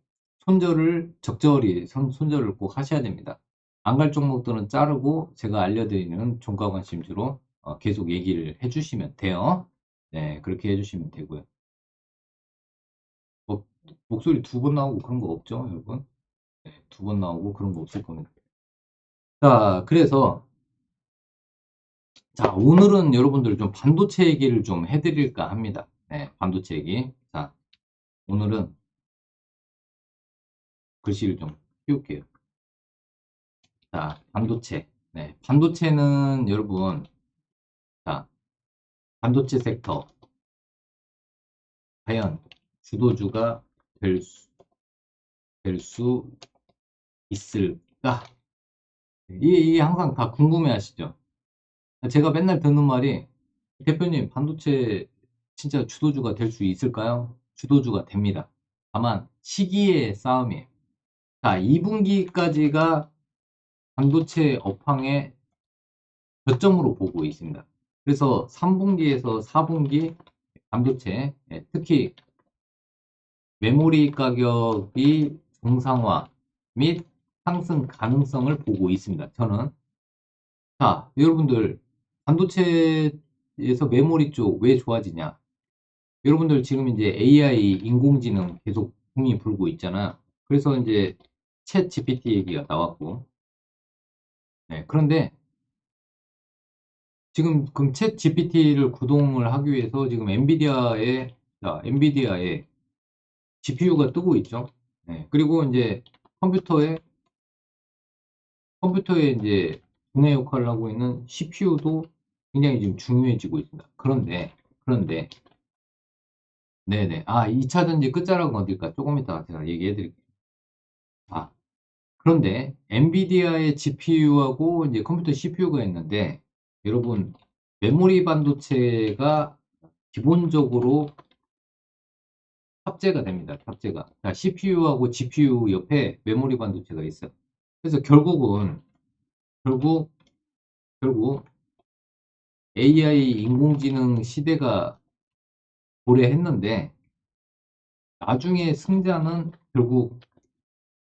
A: 손절을 적절히 손절을 꼭 하셔야 됩니다. 안 갈 종목들은 자르고 제가 알려드리는 종가 관심주로 계속 얘기를 해주시면 돼요. 네, 그렇게 해주시면 되고요. 뭐, 목소리 두 번 나오고 그런 거 없죠, 여러분? 네, 두 번 나오고 그런 거 없을 겁니다. 자, 그래서 자, 오늘은 여러분들 좀 반도체 얘기를 좀 해드릴까 합니다. 네, 반도체 얘기. 자, 오늘은 글씨를 좀 띄울게요. 자, 반도체. 네, 반도체는 여러분, 자, 반도체 섹터. 과연 주도주가 될 수 있을까? 이게 항상 다 궁금해 하시죠? 제가 맨날 듣는 말이, 대표님, 반도체 진짜 주도주가 될 수 있을까요? 주도주가 됩니다. 다만, 시기의 싸움이에요. 자, 2분기까지가 반도체 업황의 저점으로 보고 있습니다. 그래서 3분기에서 4분기 반도체, 특히 메모리 가격이 정상화 및 상승 가능성을 보고 있습니다. 저는. 자, 여러분들, 반도체에서 메모리 쪽 왜 좋아지냐? 여러분들 지금 이제 AI 인공지능 계속 붐이 불고 있잖아. 그래서 이제 챗 GPT 얘기가 나왔고. 네, 그런데 지금 그럼 챗 GPT를 구동을 하기 위해서 지금 엔비디아의 GPU가 뜨고 있죠. 네, 그리고 이제 컴퓨터에 컴퓨터에 이제 두뇌 역할을 하고 있는 CPU도 굉장히 지금 중요해지고 있습니다. 그런데, 네네. 아, 2차 전지 끝자락은 어딜까? 조금 이따가 제가 얘기해 드릴게요. 아, 그런데 엔비디아의 GPU하고 이제 컴퓨터 CPU가 있는데, 여러분, 메모리 반도체가 기본적으로 탑재가 됩니다. 탑재가. 자, CPU하고 GPU 옆에 메모리 반도체가 있어요. 그래서 결국, 결국 AI 인공지능 시대가 도래했는데, 나중에 승자는 결국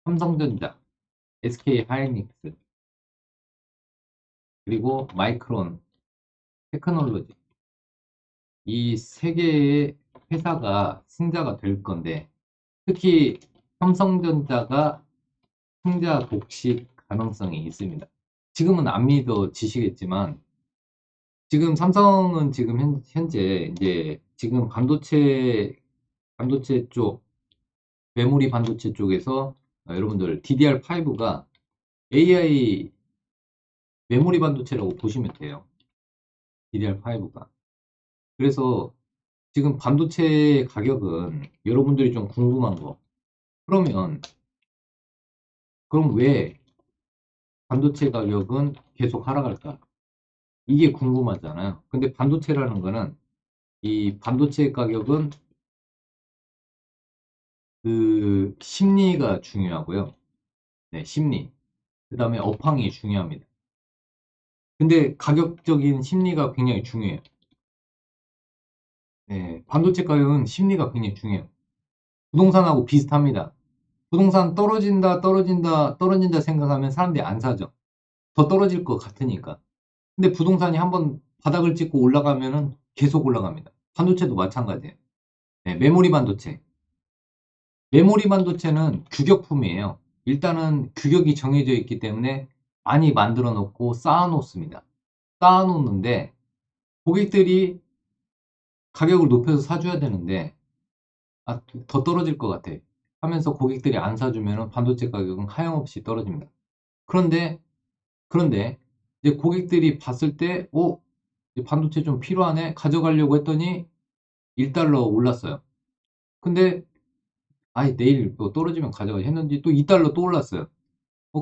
A: 삼성전자, SK 하이닉스, 그리고 마이크론 테크놀로지. 이 세 개의 회사가 승자가 될 건데, 특히 삼성전자가 승자 독식 가능성이 있습니다. 지금은 안 믿어지시겠지만, 지금 삼성은 지금 현재 이제 지금 반도체 쪽, 메모리 반도체 쪽에서 여러분들 DDR5가 AI 메모리 반도체라고 보시면 돼요. DDR5가. 그래서 지금 반도체 가격은 여러분들이 좀 궁금한 거. 그러면, 그럼 왜 반도체 가격은 계속 하락할까? 이게 궁금하잖아요. 근데 반도체라는 거는, 이 반도체 가격은 그 심리가 중요하고요. 네, 심리. 그 다음에 업황이 중요합니다. 근데 가격적인 심리가 굉장히 중요해요. 네, 반도체 가격은 심리가 굉장히 중요해요. 부동산하고 비슷합니다. 부동산 떨어진다 생각하면 사람들이 안 사죠. 더 떨어질 것 같으니까. 근데 부동산이 한번 바닥을 찍고 올라가면은 계속 올라갑니다. 반도체도 마찬가지예요. 네, 메모리 반도체. 메모리 반도체는 규격품이에요. 일단은 규격이 정해져 있기 때문에 많이 만들어 놓고 쌓아 놓습니다. 쌓아 놓는데 고객들이 가격을 높여서 사줘야 되는데, 아, 더 떨어질 것 같아 하면서 고객들이 안 사주면 반도체 가격은 하염없이 떨어집니다. 그런데 이제 고객들이 봤을 때, 이제 반도체 좀 필요하네 가져가려고 했더니 1달러 올랐어요. 근데 아이 내일 또 떨어지면 가져가 했는데 또 2달러 또 올랐어요.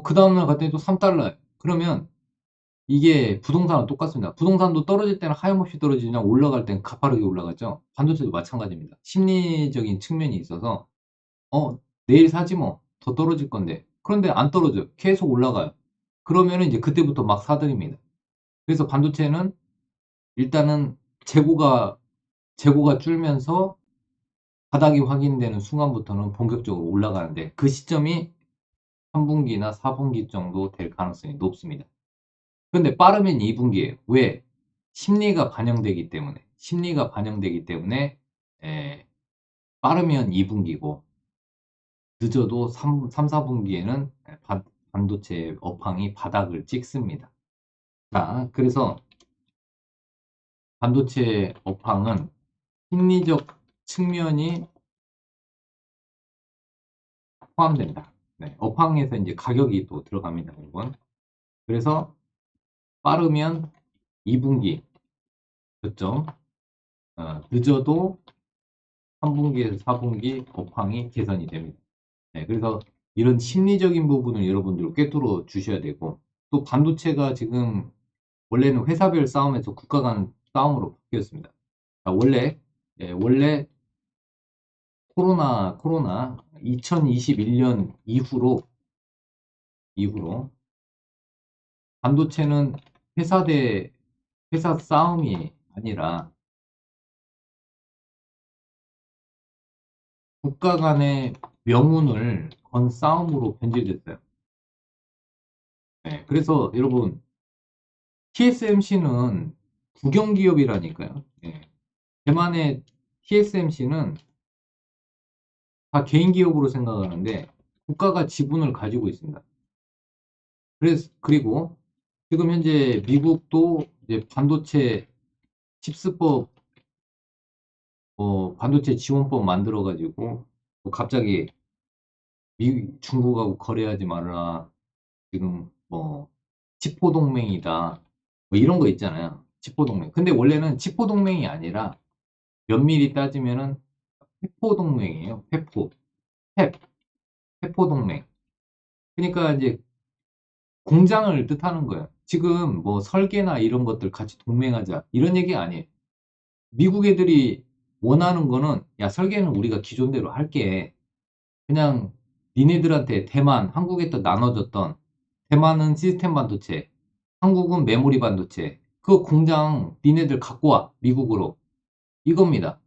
A: 그 다음날 갔더니 또 3달러예요. 그러면 이게 부동산은 똑같습니다. 부동산도 떨어질 때는 하염없이 떨어지냐, 올라갈 때는 가파르게 올라가죠. 반도체도 마찬가지입니다. 심리적인 측면이 있어서 내일 사지 뭐. 더 떨어질 건데. 그런데 안 떨어져요. 계속 올라가요. 그러면은 이제 그때부터 막 사들입니다. 그래서 반도체는 일단은 재고가 줄면서 바닥이 확인되는 순간부터는 본격적으로 올라가는데, 그 시점이 3분기나 4분기 정도 될 가능성이 높습니다. 그런데 빠르면 2분기예요. 왜? 심리가 반영되기 때문에 빠르면 2분기고 늦어도 4분기에는 반도체 업황이 바닥을 찍습니다. 자, 그래서 반도체 업황은 심리적 측면이 포함된다. 네, 업황에서 이제 가격이 또 들어갑니다, 여러분. 그래서 빠르면 2분기 저점, 늦어도 3분기에서 4분기 업황이 개선이 됩니다. 네, 그래서 이런 심리적인 부분을 여러분들 꿰뚫어 주셔야 되고, 또 반도체가 지금 원래는 회사별 싸움에서 국가 간 싸움으로 바뀌었습니다. 자, 원래 코로나 2021년 이후로 반도체는 회사 대 회사 싸움이 아니라 국가 간의 명운을 건 싸움으로 변질됐어요. 네, 그래서 여러분 TSMC는 국영기업이라니까요. 네. 대만의 TSMC는 다 개인 기업으로 생각하는데 국가가 지분을 가지고 있습니다. 그리고 지금 현재 미국도 이제 반도체 칩스법, 반도체 지원법 만들어 가지고 갑자기 중국하고 거래하지 말라. 지금 뭐 치포 동맹이다. 뭐 이런 거 있잖아요. 치포 동맹. 근데 원래는 치포 동맹이 아니라 면밀히 따지면은 페포 동맹이에요. 페포. 펩. 페포 동맹. 그러니까 이제 공장을 뜻하는 거예요. 지금 뭐 설계나 이런 것들 같이 동맹하자. 이런 얘기 아니에요. 미국 애들이 원하는 거는 야, 설계는 우리가 기존대로 할게. 그냥 니네들한테 대만, 한국에 또 나눠줬던 대만은 시스템 반도체, 한국은 메모리 반도체. 그 공장 니네들 갖고 와. 미국으로. 이겁니다.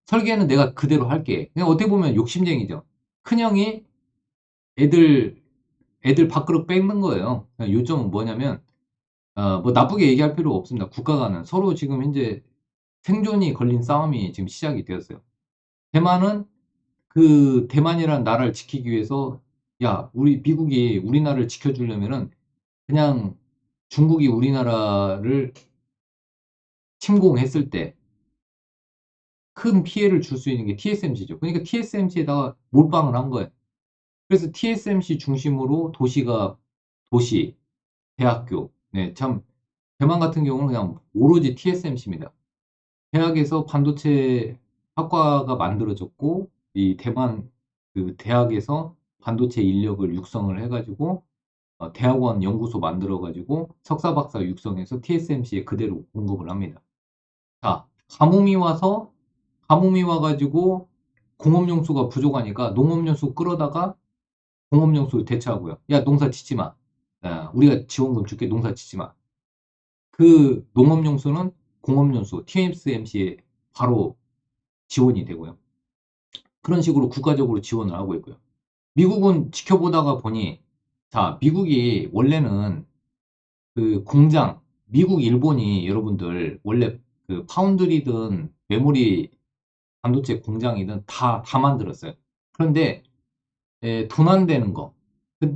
A: 설계는 내가 그대로 할게. 그냥 어떻게 보면 욕심쟁이죠. 큰형이 애들, 애들 밖으로 뺏는 거예요. 요점은 뭐냐면, 뭐 나쁘게 얘기할 필요 없습니다. 국가 간은. 서로 지금 현재 생존이 걸린 싸움이 지금 시작이 되었어요. 대만은 그 대만이라는 나라를 지키기 위해서 야, 우리 미국이 우리나라를 지켜주려면은 그냥 중국이 우리나라를 침공했을 때 큰 피해를 줄 수 있는 게 TSMC죠. 그러니까 TSMC에다가 몰빵을 한 거예요. 그래서 TSMC 중심으로 도시, 대학교, 네, 참, 대만 같은 경우는 그냥 오로지 TSMC입니다. 대학에서 반도체 학과가 만들어졌고, 이 대만 그 대학에서 반도체 인력을 육성을 해가지고, 대학원 연구소 만들어가지고, 석사, 박사 육성해서 TSMC에 그대로 공급을 합니다. 자, 가뭄이 와가지고, 공업용수가 부족하니까 농업용수 끌어다가 공업용수 대체하고요. 야, 농사 짓지 마. 야, 우리가 지원금 줄게, 농사 짓지 마. 그 농업용수는 공업용수, TSMC에 바로 지원이 되고요. 그런 식으로 국가적으로 지원을 하고 있고요. 미국은 지켜보다가 보니, 자, 미국이 원래는 그 공장, 미국, 일본이 여러분들 원래 그 파운드리든 메모리 반도체 공장이든 다 만들었어요. 그런데 돈 안 되는 거.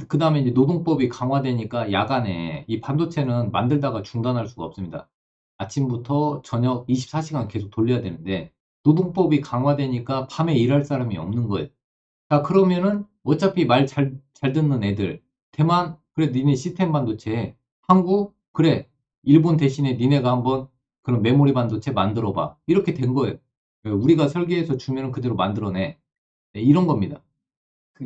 A: 그 다음에 이제 노동법이 강화되니까 야간에 이 반도체는 만들다가 중단할 수가 없습니다. 아침부터 저녁 24시간 계속 돌려야 되는데 노동법이 강화되니까 밤에 일할 사람이 없는 거예요. 자, 그러면은 어차피 말 잘 듣는 애들, 대만, 그래, 니네 시스템 반도체, 한국, 그래, 일본 대신에 니네가 한번 그런 메모리 반도체 만들어 봐. 이렇게 된 거예요. 우리가 설계해서 주면은 그대로 만들어내. 네, 이런 겁니다.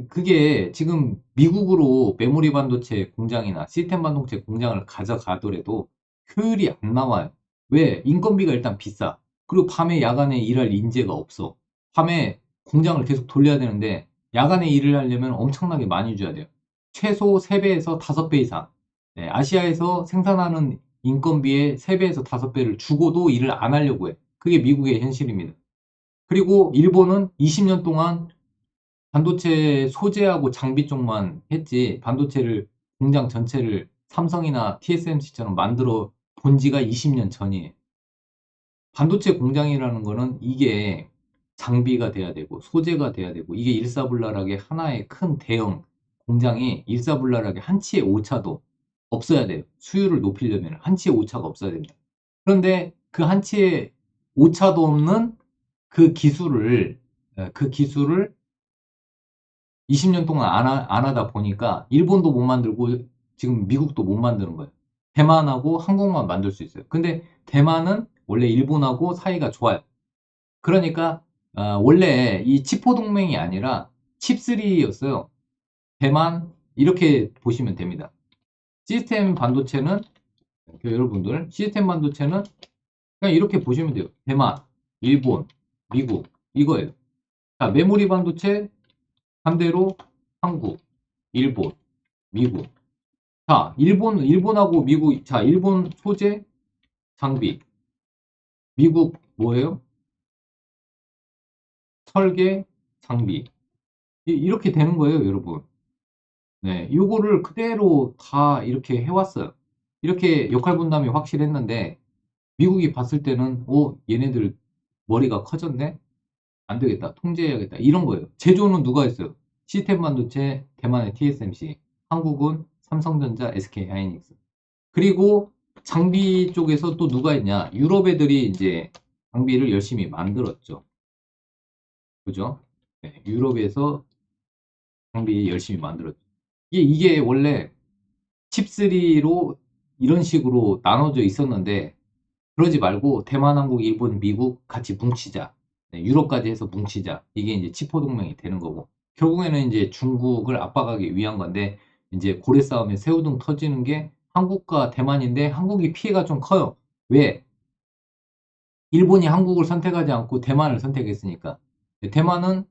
A: 그게 지금 미국으로 메모리 반도체 공장이나 시스템 반도체 공장을 가져가더라도 효율이 안 나와요. 왜? 인건비가 일단 비싸. 그리고 밤에 야간에 일할 인재가 없어. 밤에 공장을 계속 돌려야 되는데 야간에 일을 하려면 엄청나게 많이 줘야 돼요. 최소 3배에서 5배 이상. 네, 아시아에서 생산하는 인건비의 3배에서 5배를 주고도 일을 안 하려고 해. 그게 미국의 현실입니다. 그리고 일본은 20년 동안 반도체 소재하고 장비 쪽만 했지 반도체를 공장 전체를 삼성이나 TSMC처럼 만들어 본 지가 20년 전이에요. 반도체 공장이라는 거는 이게 장비가 돼야 되고 소재가 돼야 되고 이게 일사불란하게 하나의 큰 대형 공장이 일사불란하게 한치의 오차도 없어야 돼요. 수율을 높이려면 한치의 오차가 없어야 됩니다. 그런데 그 한치의 오차도 없는 그 기술을 20년 동안 안 하다 보니까 일본도 못 만들고 지금 미국도 못 만드는 거예요. 대만하고 한국만 만들 수 있어요. 근데 대만은 원래 일본하고 사이가 좋아요. 그러니까 원래 이 칩포 동맹이 아니라 칩3였어요. 대만 이렇게 보시면 됩니다. 시스템 반도체는 여러분들 시스템 반도체는 그냥 이렇게 보시면 돼요. 대만, 일본, 미국 이거예요. 자, 메모리 반도체 반대로 한국, 일본, 미국. 자, 일본하고 미국, 자, 일본 소재, 장비. 미국 뭐예요? 설계, 장비. 이렇게 되는 거예요, 여러분. 네, 요거를 그대로 다 이렇게 해왔어요. 이렇게 역할 분담이 확실했는데, 미국이 봤을 때는, 얘네들 머리가 커졌네? 안 되겠다. 통제해야겠다. 이런 거예요. 제조는 누가 했어요? 시스템 반도체, 대만의 TSMC, 한국은 삼성전자, SK 하이닉스. 그리고 장비 쪽에서 또 누가 했냐? 유럽 애들이 이제 장비를 열심히 만들었죠. 그죠? 네, 유럽에서 장비 열심히 만들었죠. 이게 원래 칩3로 이런 식으로 나눠져 있었는데, 그러지 말고 대만, 한국, 일본, 미국 같이 뭉치자. 네, 유럽까지 해서 뭉치자. 이게 이제 치포 동맹이 되는 거고. 결국에는 이제 중국을 압박하기 위한 건데, 이제 고래 싸움에 새우등 터지는 게 한국과 대만인데, 한국이 피해가 좀 커요. 왜? 일본이 한국을 선택하지 않고 대만을 선택했으니까. 대만은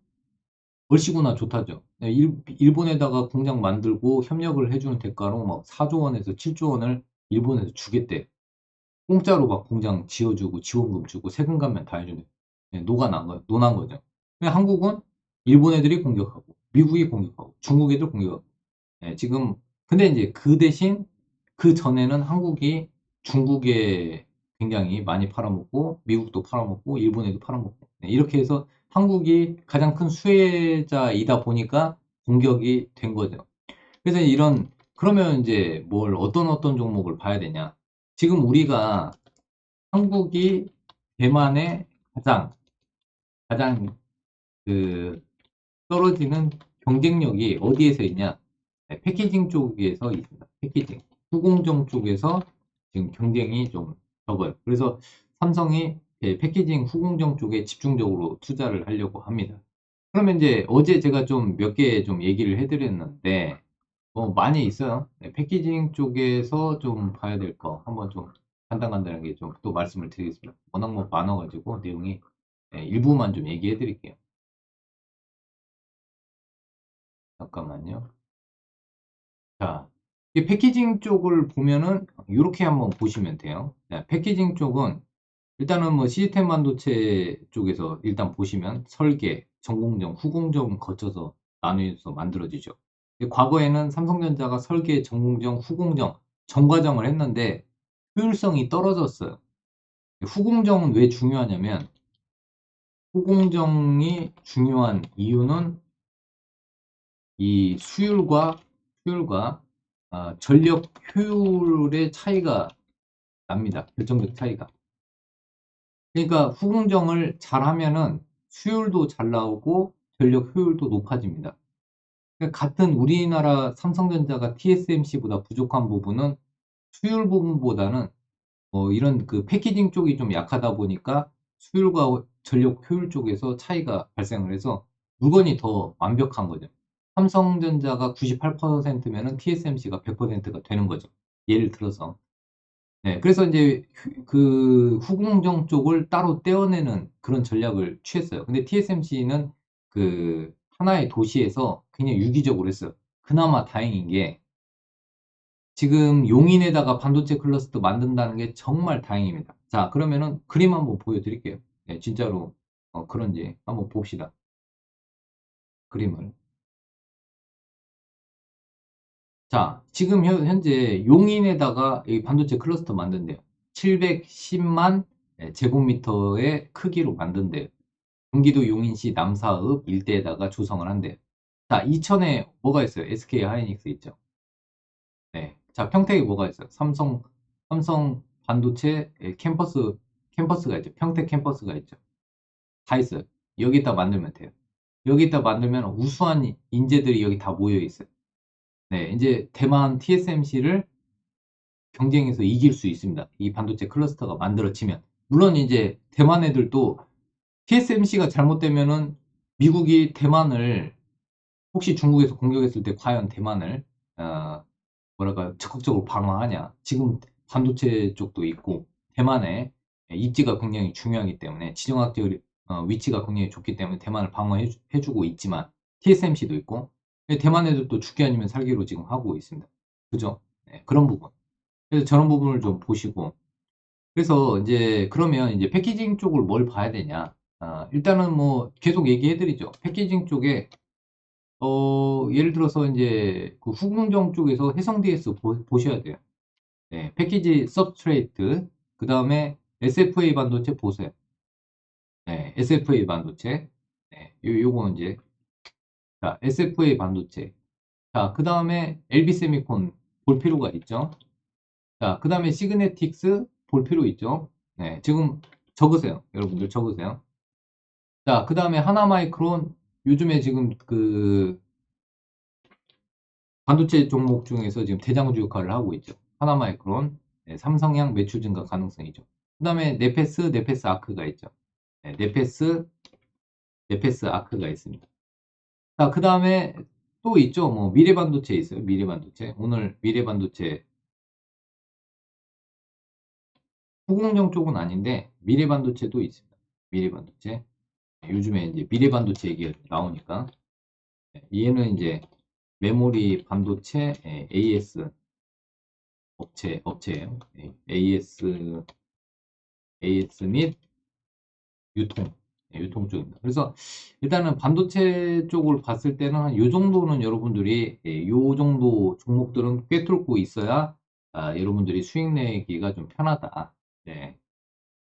A: 얼씨구나 좋다죠. 네, 일본에다가 공장 만들고 협력을 해주는 대가로 막 4조 원에서 7조 원을 일본에서 주겠대. 공짜로 막 공장 지어주고 지원금 주고 세금 감면 다 해주네. 네, 논한 거죠. 근데 한국은 일본 애들이 공격하고 미국이 공격하고 중국 애들 공격하고. 네, 지금 근데 이제 그 대신 그 전에는 한국이 중국에 굉장히 많이 팔아먹고 미국도 팔아먹고 일본에도 팔아먹고, 네, 이렇게 해서 한국이 가장 큰 수혜자이다 보니까 공격이 된 거죠. 그래서 그러면 이제 어떤 종목을 봐야 되냐. 지금 우리가 한국이 대만의 가장 그 떨어지는 경쟁력이 어디에서 있냐? 네, 패키징 쪽에서 있습니다. 패키징. 후공정 쪽에서 지금 경쟁이 좀 적어요. 그래서 삼성이 패키징 후공정 쪽에 집중적으로 투자를 하려고 합니다. 그러면 이제 어제 제가 좀 몇 개 좀 얘기를 해드렸는데, 많이 있어요. 네, 패키징 쪽에서 좀 봐야 될 거 한번 좀 간단하게 좀 또 말씀을 드리겠습니다. 워낙 많아가지고 내용이, 네, 일부만 좀 얘기해 드릴게요. 잠깐만요. 자, 이 패키징 쪽을 보면은 이렇게 한번 보시면 돼요. 자, 패키징 쪽은 일단은 시스템 반도체 쪽에서 일단 보시면 설계, 전공정, 후공정 거쳐서 나누어서 만들어지죠. 과거에는 삼성전자가 설계, 전공정, 후공정, 전과정을 했는데 효율성이 떨어졌어요. 후공정은 왜 중요하냐면, 후공정이 중요한 이유는 이 수율과 전력 효율의 차이가 납니다. 결정적 차이가. 그러니까 후공정을 잘 하면은 수율도 잘 나오고 전력 효율도 높아집니다. 그러니까 같은 우리나라 삼성전자가 TSMC보다 부족한 부분은 수율 부분보다는 이런 그 패키징 쪽이 좀 약하다 보니까 수율과 전력 효율 쪽에서 차이가 발생을 해서 물건이 더 완벽한 거죠. 삼성전자가 98%면은 TSMC가 100%가 되는 거죠. 예를 들어서. 네, 그래서 이제 그 후공정 쪽을 따로 떼어내는 그런 전략을 취했어요. 근데 TSMC는 그 하나의 도시에서 굉장히 유기적으로 했어요. 그나마 다행인 게 지금 용인에다가 반도체 클러스터 만든다는 게 정말 다행입니다. 자, 그러면은 그림 한번 보여드릴게요. 네, 진짜로 그런지 한번 봅시다. 그림을. 자, 지금 현재 용인에다가 이 반도체 클러스터 만든대요. 710만 제곱미터의 크기로 만든대요. 경기도 용인시 남사읍 일대에다가 조성을 한대요. 자, 이천에 뭐가 있어요? SK 하이닉스 있죠. 네. 자, 평택에 뭐가 있어요? 삼성 반도체 캠퍼스가 있죠. 평택 캠퍼스가 있죠. 다 있어요. 여기다 만들면 돼요. 여기다 만들면 우수한 인재들이 여기 다 모여 있어요. 네, 이제 대만 TSMC를 경쟁에서 이길 수 있습니다. 이 반도체 클러스터가 만들어지면. 물론 이제 대만 애들도 TSMC가 잘못되면은 미국이 대만을 혹시 중국에서 공격했을 때 과연 대만을 어, 뭐랄까 적극적으로 방어하냐. 지금 반도체 쪽도 있고 대만의 입지가 굉장히 중요하기 때문에 지정학적 위치가 굉장히 좋기 때문에 대만을 방어해주고 있지만 TSMC도 있고 대만 애들도 죽기 아니면 살기로 지금 하고 있습니다. 그죠? 네, 그런 부분. 그래서 저런 부분을 좀 보시고 그래서 이제 그러면 이제 패키징 쪽을 뭘 봐야 되냐? 일단은 뭐 계속 얘기해드리죠. 패키징 쪽에 예를 들어서 이제 그 후궁정 쪽에서 해성 DS 보셔야 돼요. 네, 패키지 서브스트레이트, 그 다음에 SFA 반도체 보세요. 네, SFA 반도체. 네, 요거 이제, 자, SFA 반도체. 자, 그 다음에 LB 세미콘 볼 필요가 있죠. 자, 그 다음에 시그네틱스 볼 필요 있죠. 네, 지금 적으세요. 여러분들 적으세요. 자, 그 다음에 하나마이크론, 요즘에 지금 그 반도체 종목 중에서 지금 대장주 역할을 하고 있죠. 하나마이크론, 네, 삼성향 매출 증가 가능성이죠. 그 다음에 네페스 아크가 있죠. 네, 네페스 아크가 있습니다. 자, 그 다음에 또 있죠. 뭐 미래반도체 있어요. 미래반도체. 오늘 미래반도체 후공정 쪽은 아닌데 미래반도체도 있습니다. 미래반도체. 요즘에 이제 미래반도체 얘기가 나오니까 얘는 이제 메모리 반도체 AS 업체예요. AS 및 유통, 유통 쪽입니다. 그래서 일단은 반도체 쪽을 봤을 때는 요 정도는 여러분들이 요 정도 종목들은 꿰뚫고 있어야 여러분들이 수익 내기가 좀 편하다. 네.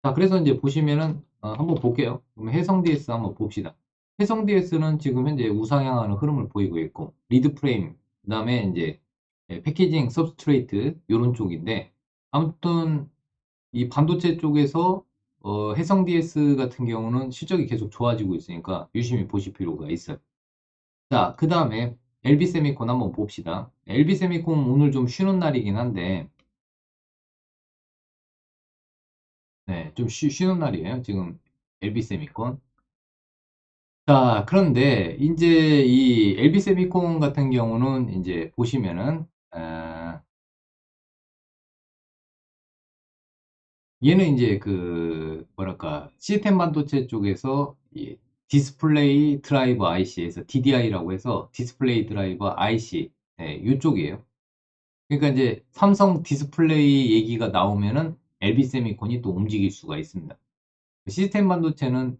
A: 자, 그래서 이제 보시면은 한번 볼게요. 그럼 해성 DS 한번 봅시다. 해성 DS는 지금 현재 우상향하는 흐름을 보이고 있고 리드 프레임, 그다음에 이제 패키징 서브스트레이트 이런 쪽인데 아무튼 이 반도체 쪽에서 해성 DS 같은 경우는 실적이 계속 좋아지고 있으니까 유심히 보실 필요가 있어요. 자, 그 다음에 LB세미콘 한번 봅시다. LB세미콘 오늘 좀 쉬는 날이긴 한데 네, 좀 쉬는 날이에요. 지금 LB세미콘. 자, 그런데 이제 이 LB세미콘 같은 경우는 이제 보시면은 얘는 이제 그 뭐랄까 시스템 반도체 쪽에서 이 디스플레이 드라이버 IC에서 DDI라고 해서 디스플레이 드라이버 IC 이쪽이에요. 그러니까 이제 삼성 디스플레이 얘기가 나오면은 LB세미콘이 또 움직일 수가 있습니다. 시스템 반도체는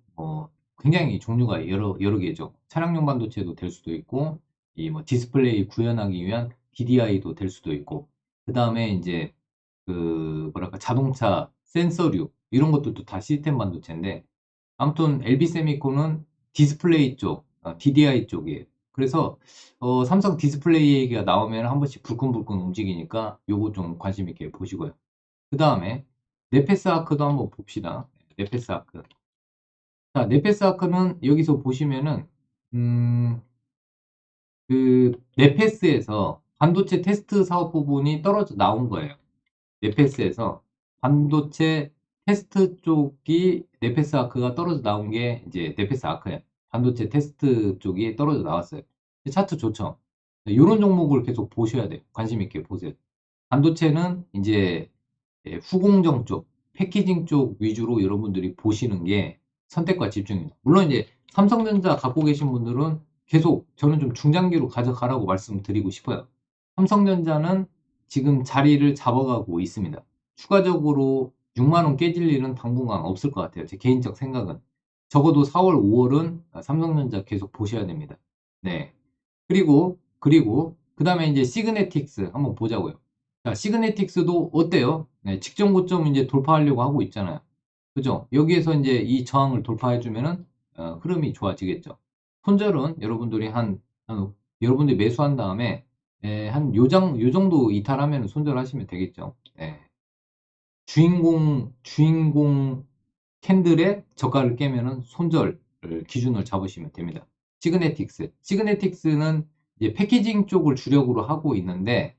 A: 굉장히 종류가 여러 개죠. 차량용 반도체도 될 수도 있고, 이 뭐 디스플레이 구현하기 위한 DDI도 될 수도 있고, 그 다음에 이제 그 뭐랄까 자동차 센서류 이런 것들도 다 시스템 반도체인데, 아무튼 LB 세미콘은 디스플레이 쪽, DDI 쪽이에요. 그래서 삼성 디스플레이 얘기가 나오면 한 번씩 불끈불끈 움직이니까 요거 좀 관심 있게 보시고요. 그 다음에 네페스 아크도 한번 봅시다. 네페스 아크. 자, 네페스 아크는 여기서 보시면은 그 네페스에서 반도체 테스트 사업 부분이 떨어져 나온 거예요. 네페스에서 반도체 테스트 쪽이 네페스 아크가 떨어져 나온 게 이제 네페스 아크예요. 반도체 테스트 쪽이 떨어져 나왔어요. 차트 좋죠. 이런 종목을 계속 보셔야 돼요. 관심 있게 보세요. 반도체는 이제 후공정 쪽, 패키징 쪽 위주로 여러분들이 보시는 게 선택과 집중입니다. 물론 이제 삼성전자 갖고 계신 분들은 계속 저는 좀 중장기로 가져가라고 말씀드리고 싶어요. 삼성전자는 지금 자리를 잡아가고 있습니다. 추가적으로 6만 원 깨질 일은 당분간 없을 것 같아요. 제 개인적 생각은. 적어도 4월, 5월은 삼성전자 계속 보셔야 됩니다. 네. 그리고 그 다음에 이제 시그네틱스 한번 보자고요. 자, 시그네틱스도 어때요? 네, 직전 고점 이제 돌파하려고 하고 있잖아요. 그죠? 여기에서 이제 이 저항을 돌파해주면은 흐름이 좋아지겠죠. 손절은 여러분들이 여러분들이 매수한 다음에 한 요 정도 이탈하면 손절하시면 되겠죠. 네. 주인공 캔들의 저가를 깨면은 손절 기준을 잡으시면 됩니다. 시그네틱스는 이제 패키징 쪽을 주력으로 하고 있는데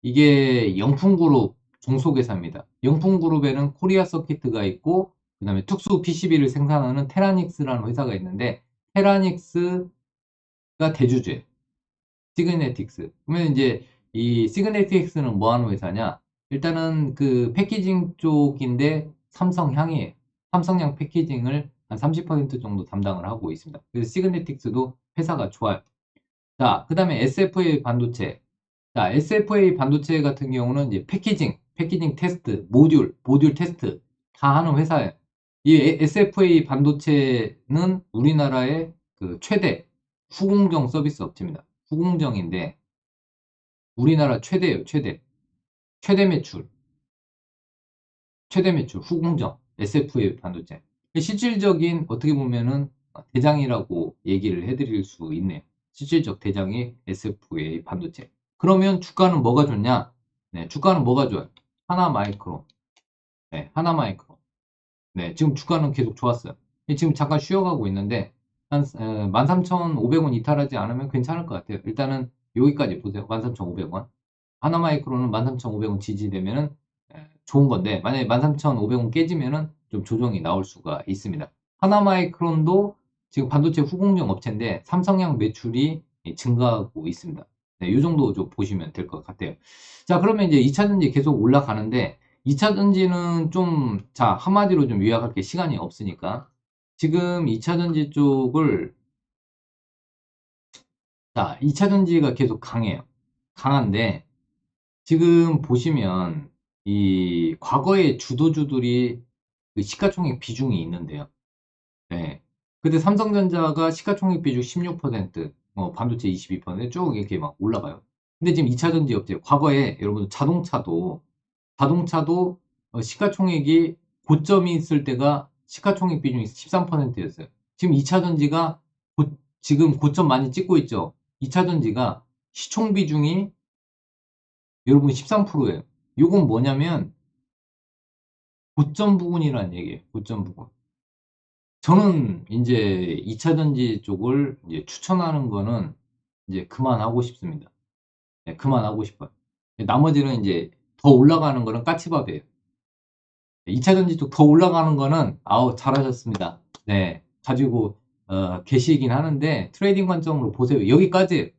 A: 이게 영풍그룹 종속회사입니다. 영풍그룹에는 코리아 서키트가 있고 그다음에 특수 PCB를 생산하는 테라닉스라는 회사가 있는데 테라닉스가 대주주예요. 시그네틱스. 그러면 이제 이 시그네틱스는 뭐 하는 회사냐? 일단은 그 패키징 쪽인데 삼성향이에요. 삼성향 패키징을 한 30% 정도 담당을 하고 있습니다. 그래서 시그네틱스도 회사가 좋아요. 자, 그 다음에 SFA 반도체. 자, SFA 반도체 같은 경우는 이제 패키징 테스트, 모듈 테스트 다 하는 회사예요. 이 SFA 반도체는 우리나라의 그 최대 후공정 서비스 업체입니다. 후공정인데 우리나라 최대예요, 최대. 최대 매출, 최대 매출, 후공정, SFA 반도체. 실질적인 어떻게 보면은 대장이라고 얘기를 해드릴 수 있네요. 실질적 대장이 SFA 반도체. 그러면 주가는 뭐가 좋냐? 네, 주가는 뭐가 좋아요? 하나마이크론. 네, 하나마이크론. 네, 지금 주가는 계속 좋았어요. 지금 잠깐 쉬어가고 있는데 한 13,500원 이탈하지 않으면 괜찮을 것 같아요. 일단은 여기까지 보세요. 13,500원. 하나마이크로는 13,500원 지지되면은 좋은 건데 만약에 13,500원 깨지면은 좀 조정이 나올 수가 있습니다. 하나마이크론도 지금 반도체 후공정 업체인데 삼성향 매출이 증가하고 있습니다. 네, 이 정도 좀 보시면 될 것 같아요. 자, 그러면 이제 2차전지 계속 올라가는데 2차전지는 좀, 자, 한마디로 좀 요약할 게 시간이 없으니까 지금 2차전지 쪽을, 자, 2차전지가 계속 강해요. 강한데 지금 보시면 이 과거의 주도주들이 그 시가총액 비중이 있는데요. 네. 근데 삼성전자가 시가총액 비중 16%, 반도체 22%쭉 이렇게 막 올라가요. 근데 지금 2차전지 업체, 과거에 여러분 자동차도 시가총액이 고점이 있을 때가 시가총액 비중이 13%였어요. 지금 2차전지가 지금 고점 많이 찍고 있죠. 2차전지가 시총 비중이 여러분 13%예요. 이건 뭐냐면 고점 부분이라는 얘기예요. 고점 부분. 저는 이제 2차전지 쪽을 이제 추천하는 거는 이제 그만하고 싶습니다. 네, 그만하고 싶어요. 나머지는 이제 더 올라가는 거는 까치밥이에요. 2차전지 쪽 더 올라가는 거는 아우 잘하셨습니다. 네, 가지고 계시긴 하는데 트레이딩 관점으로 보세요. 여기까지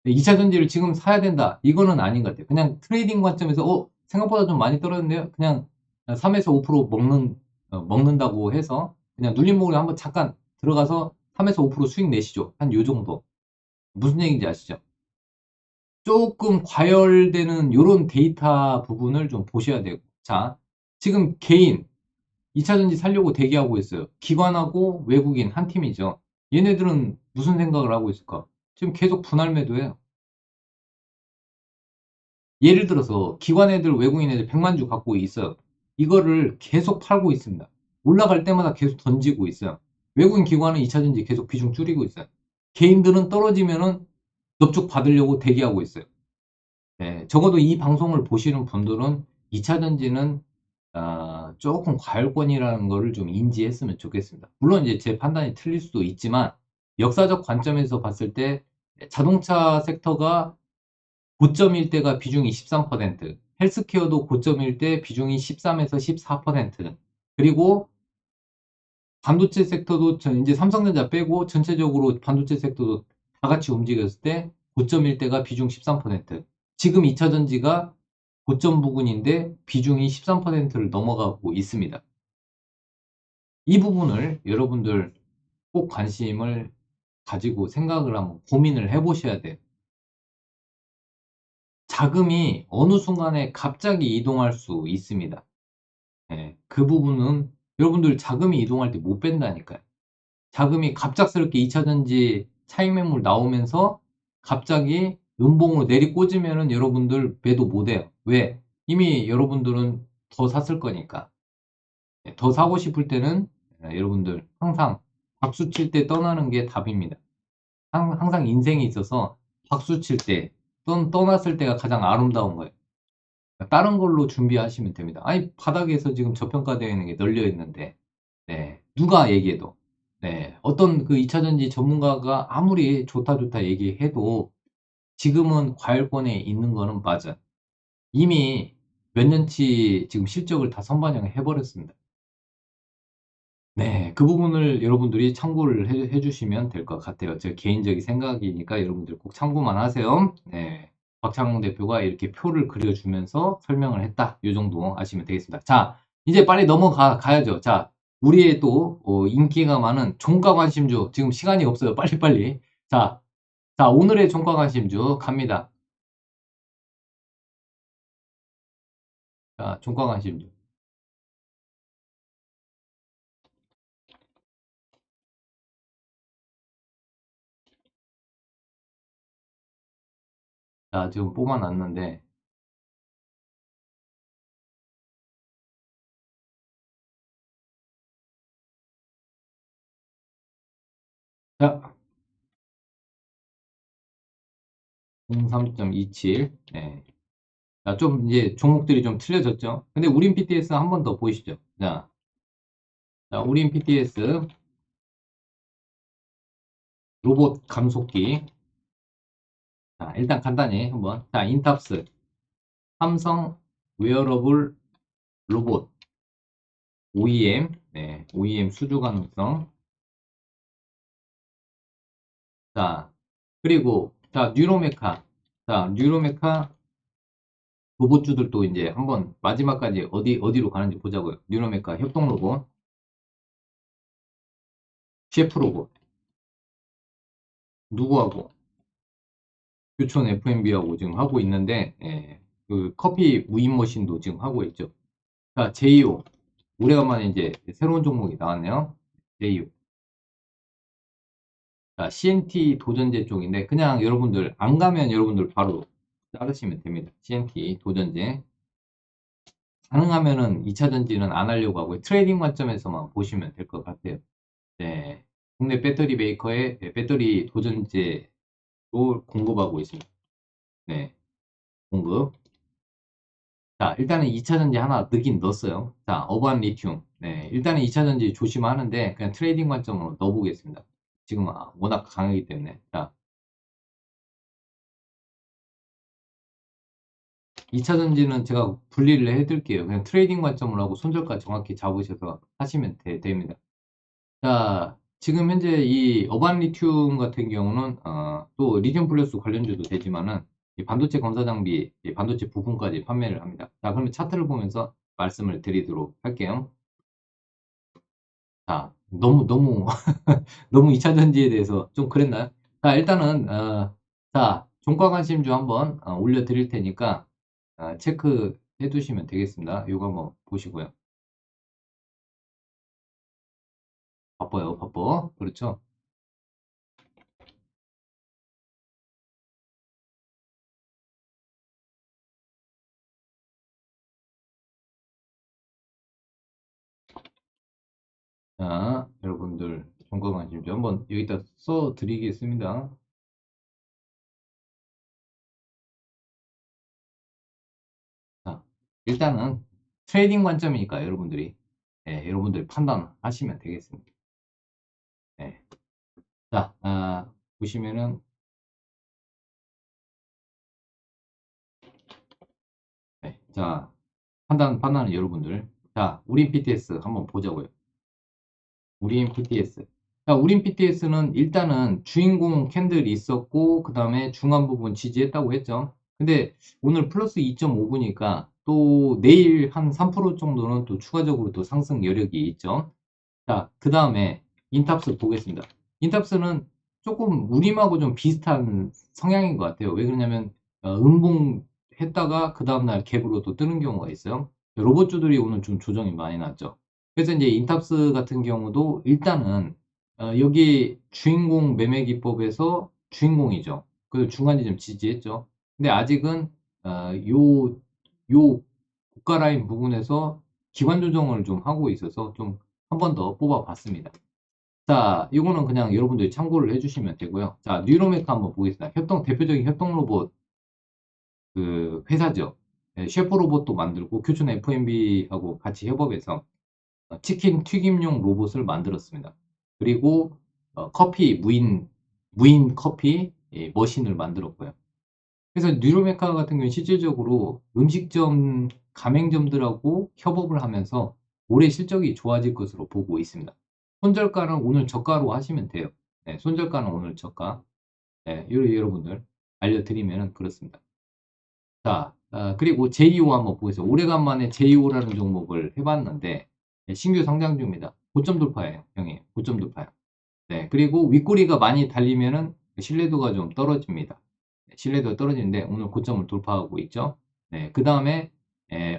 A: 2차전지를 지금 사야 된다. 이거는 아닌 것 같아요. 그냥 트레이딩 관점에서 생각보다 좀 많이 떨어졌네요. 그냥 3에서 5% 먹는다고 해서 그냥 눌림목으로 한번 잠깐 들어가서 3에서 5% 수익 내시죠. 한 요 정도. 무슨 얘기인지 아시죠? 조금 과열되는 요런 데이터 부분을 좀 보셔야 되고. 자, 지금 개인 2차전지 살려고 대기하고 있어요. 기관하고 외국인 한 팀이죠. 얘네들은 무슨 생각을 하고 있을까? 지금 계속 분할 매도해요. 예를 들어서 기관 애들, 외국인 애들 100만 주 갖고 있어요. 이거를 계속 팔고 있습니다. 올라갈 때마다 계속 던지고 있어요. 외국인 기관은 2차전지 계속 비중 줄이고 있어요. 개인들은 떨어지면은 넙죽 받으려고 대기하고 있어요. 네, 적어도 이 방송을 보시는 분들은 2차전지는 조금 과열권이라는 거를 좀 인지했으면 좋겠습니다. 물론 이제 제 판단이 틀릴 수도 있지만 역사적 관점에서 봤을 때 자동차 섹터가 고점일 때가 비중이 13%, 헬스케어도 고점일 때 비중이 13에서 14%, 그리고 반도체 섹터도 이제 삼성전자 빼고 전체적으로 반도체 섹터도 다 같이 움직였을 때 고점일 때가 비중 13%, 지금 2차전지가 고점 부근인데 비중이 13%를 넘어가고 있습니다. 이 부분을 여러분들 꼭 관심을 가지고 생각을 한번 고민을 해보셔야 돼요. 자금이 어느 순간에 갑자기 이동할 수 있습니다. 예, 그 부분은 여러분들 자금이 이동할 때 못 뺀다니까요. 자금이 갑작스럽게 2차전지 차익 매물 나오면서 갑자기 음봉으로 내리꽂으면은 여러분들 매도 못 해요. 왜? 이미 여러분들은 더 샀을 거니까. 예, 더 사고 싶을 때는 여러분들 항상 박수 칠 때 떠나는 게 답입니다. 항상 인생에 있어서 박수 칠 때, 떠났을 때가 가장 아름다운 거예요. 다른 걸로 준비하시면 됩니다. 아니, 바닥에서 지금 저평가되어 있는 게 널려 있는데, 네, 누가 얘기해도, 네, 어떤 그 2차전지 전문가가 아무리 좋다 좋다 얘기해도 지금은 과열권에 있는 거는 맞아. 이미 몇 년치 지금 실적을 다 선반영을 해버렸습니다. 네, 그 부분을 여러분들이 참고를 해주시면 될 것 같아요. 제 개인적인 생각이니까 여러분들 꼭 참고만 하세요. 네, 박창웅 대표가 이렇게 표를 그려주면서 설명을 했다. 이 정도 아시면 되겠습니다. 자, 이제 빨리 가야죠. 자, 우리의 또 인기가 많은 종가 관심주, 지금 시간이 없어요. 빨리빨리. 자, 오늘의 종가 관심주 갑니다. 자, 종가 관심주. 자, 지금 뽑아놨는데, 자, 03.27. 네. 자, 좀 이제 종목들이 좀 틀려졌죠. 근데 우린 PTS 한 번 더 보시죠. 자, 우린 PTS 로봇 감속기. 자, 일단 간단히 한번. 자, 인탑스. 삼성 웨어러블 로봇. OEM. 네, OEM 수주 가능성. 자, 그리고, 자, 뉴로메카. 자, 뉴로메카 로봇주들도 이제 한번 마지막까지 어디로 가는지 보자고요. 뉴로메카 협동 로봇. 셰프 로봇. 누구하고? 교촌 FMB하고 지금 하고 있는데, 예, 그 커피 무인 머신도 지금 하고 있죠. 자, 제이오. 오래간만에 이제 새로운 종목이 나왔네요. 제이오. 자, CNT 도전제 쪽인데, 그냥 여러분들, 안 가면 여러분들 바로 자르시면 됩니다. CNT 도전제. 가능하면은 2차 전지는 안 하려고 하고요. 트레이딩 관점에서만 보시면 될 것 같아요. 네. 국내 배터리 메이커의 배터리 도전제로 공급하고 있습니다. 네. 공급. 자, 일단은 2차 전지 하나 넣긴 넣었어요. 자, 어반 리튬. 네, 일단은 2차 전지 조심하는데 그냥 트레이딩 관점으로 넣어보겠습니다. 지금 워낙 강하기 때문에. 자, 2차 전지는 제가 분리를 해드릴게요. 그냥 트레이딩 관점으로 하고 손절가 정확히 잡으셔서 하시면 됩니다. 자, 지금 현재 이 어반 리튬 같은 경우는 또 리튬 플러스 관련주도 되지만은 이 반도체 검사 장비, 이 반도체 부품까지 판매를 합니다. 자, 그러면 차트를 보면서 말씀을 드리도록 할게요. 자, 너무 너무 2차 전지에 대해서 좀 그랬나요? 자, 일단은 자, 종가 관심주 한번 올려드릴 테니까 체크해 두시면 되겠습니다. 이거 한번 보시고요. 바빠요, 바빠. 그렇죠? 자, 여러분들 종가 관심주 한번 여기다 써 드리겠습니다. 자, 일단은 트레이딩 관점이니까 여러분들이 여러분들이 판단하시면 되겠습니다. 네. 자, 보시면은 네. 자, 판단은 여러분들. 자, 우린 PTS 한번 보자고요. 우린 PTS. 자, 우린 PTS는 일단은 주인공 캔들이 있었고, 그 다음에 중간 부분 지지했다고 했죠. 근데 오늘 플러스 2.5부니까 또 내일 한 3% 정도는 또 추가적으로 또 상승 여력이 있죠. 자, 그 다음에 인탑스 보겠습니다. 인탑스는 조금 우림하고 좀 비슷한 성향인 것 같아요. 왜 그러냐면 음봉 했다가 그 다음날 갭으로 또 뜨는 경우가 있어요. 로봇주들이 오늘 좀 조정이 많이 났죠. 그래서 이제 인탑스 같은 경우도 일단은 여기 주인공 매매 기법에서 주인공이죠. 그 중간 지점 지지했죠. 근데 아직은 요 고가 라인 부분에서 기관 조정을 좀 하고 있어서 좀 한 번 더 뽑아봤습니다. 자, 이거는 그냥 여러분들이 참고를 해주시면 되고요. 자, 뉴로메카 한번 보겠습니다. 대표적인 협동 로봇 그 회사죠. 셰프 로봇도 만들고 교촌 FMB하고 같이 협업해서 치킨 튀김용 로봇을 만들었습니다. 그리고 커피 무인 커피 머신을 만들었고요. 그래서 뉴로메카 같은 경우는 실질적으로 음식점 가맹점들하고 협업을 하면서 올해 실적이 좋아질 것으로 보고 있습니다. 손절가는 오늘 저가로 하시면 돼요. 네, 손절가는 오늘 저가. 네, 여러분들 알려드리면 그렇습니다. 자, 그리고 제이오 한번 보겠습니다. 오래간만에 제이오라는 종목을 해봤는데 신규 상장 중입니다. 고점 돌파예요, 형님. 고점 돌파요. 네, 그리고 윗꼬리가 많이 달리면은 신뢰도가 좀 떨어집니다. 네, 신뢰도가 떨어지는데 오늘 고점을 돌파하고 있죠. 네, 그 다음에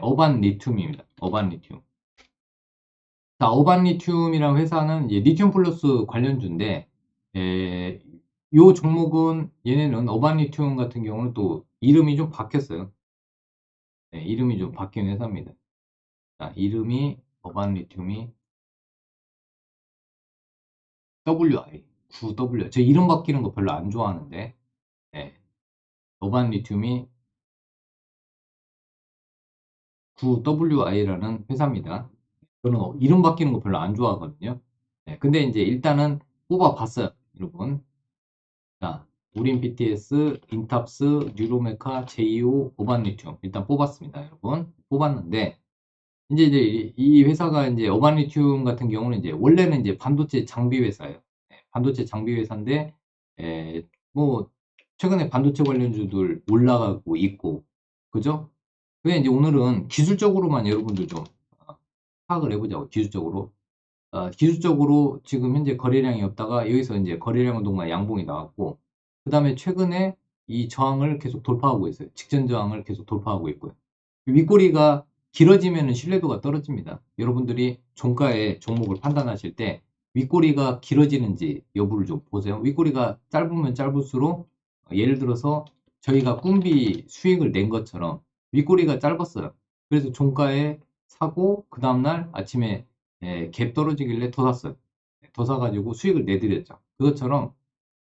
A: 어반 리튬입니다. 어반 리튬. 자, 어반 리튬이라는 회사는 이제 리튬 플러스 관련주인데 요 종목은 얘네는 어반 리튬 같은 경우는 또 이름이 좀 바뀌었어요. 네, 이름이 좀 바뀐 회사입니다. 자, 이름이 어반리튬이 WI, 9W. 저 이름 바뀌는 거 별로 안 좋아하는데, 네, 어반리튬이 9WI라는 회사입니다. 저는 이름 바뀌는 거 별로 안 좋아하거든요. 네, 근데 이제 일단은 뽑아봤어요, 여러분. 자, 우린 BTS, 인탑스, 뉴로메카, 제이오, 오반리튬 일단 뽑았습니다, 여러분. 뽑았는데 이제 이 회사가 이제 오반리튬 같은 경우는 이제 원래는 이제 반도체 장비 회사예요. 네, 반도체 장비 회사인데 뭐 최근에 반도체 관련주들 올라가고 있고, 그죠? 그게 이제 오늘은 기술적으로만 여러분들 좀 파악을 해보자고. 기술적으로. 기술적으로 지금 현재 거래량이 없다가 여기서 이제 거래량 운동과 양봉이 나왔고, 그 다음에 최근에 이 저항을 계속 돌파하고 있어요. 직전 저항을 계속 돌파하고 있고요. 윗꼬리가 길어지면 신뢰도가 떨어집니다. 여러분들이 종가의 종목을 판단하실 때 윗꼬리가 길어지는지 여부를 좀 보세요. 윗꼬리가 짧으면 짧을수록 예를 들어서 저희가 꿈비 수익을 낸 것처럼 윗꼬리가 짧았어요. 그래서 종가에 사고 그 다음날 아침에 갭 떨어지길래 더 샀어요. 더 사가지고 수익을 내드렸죠. 그것처럼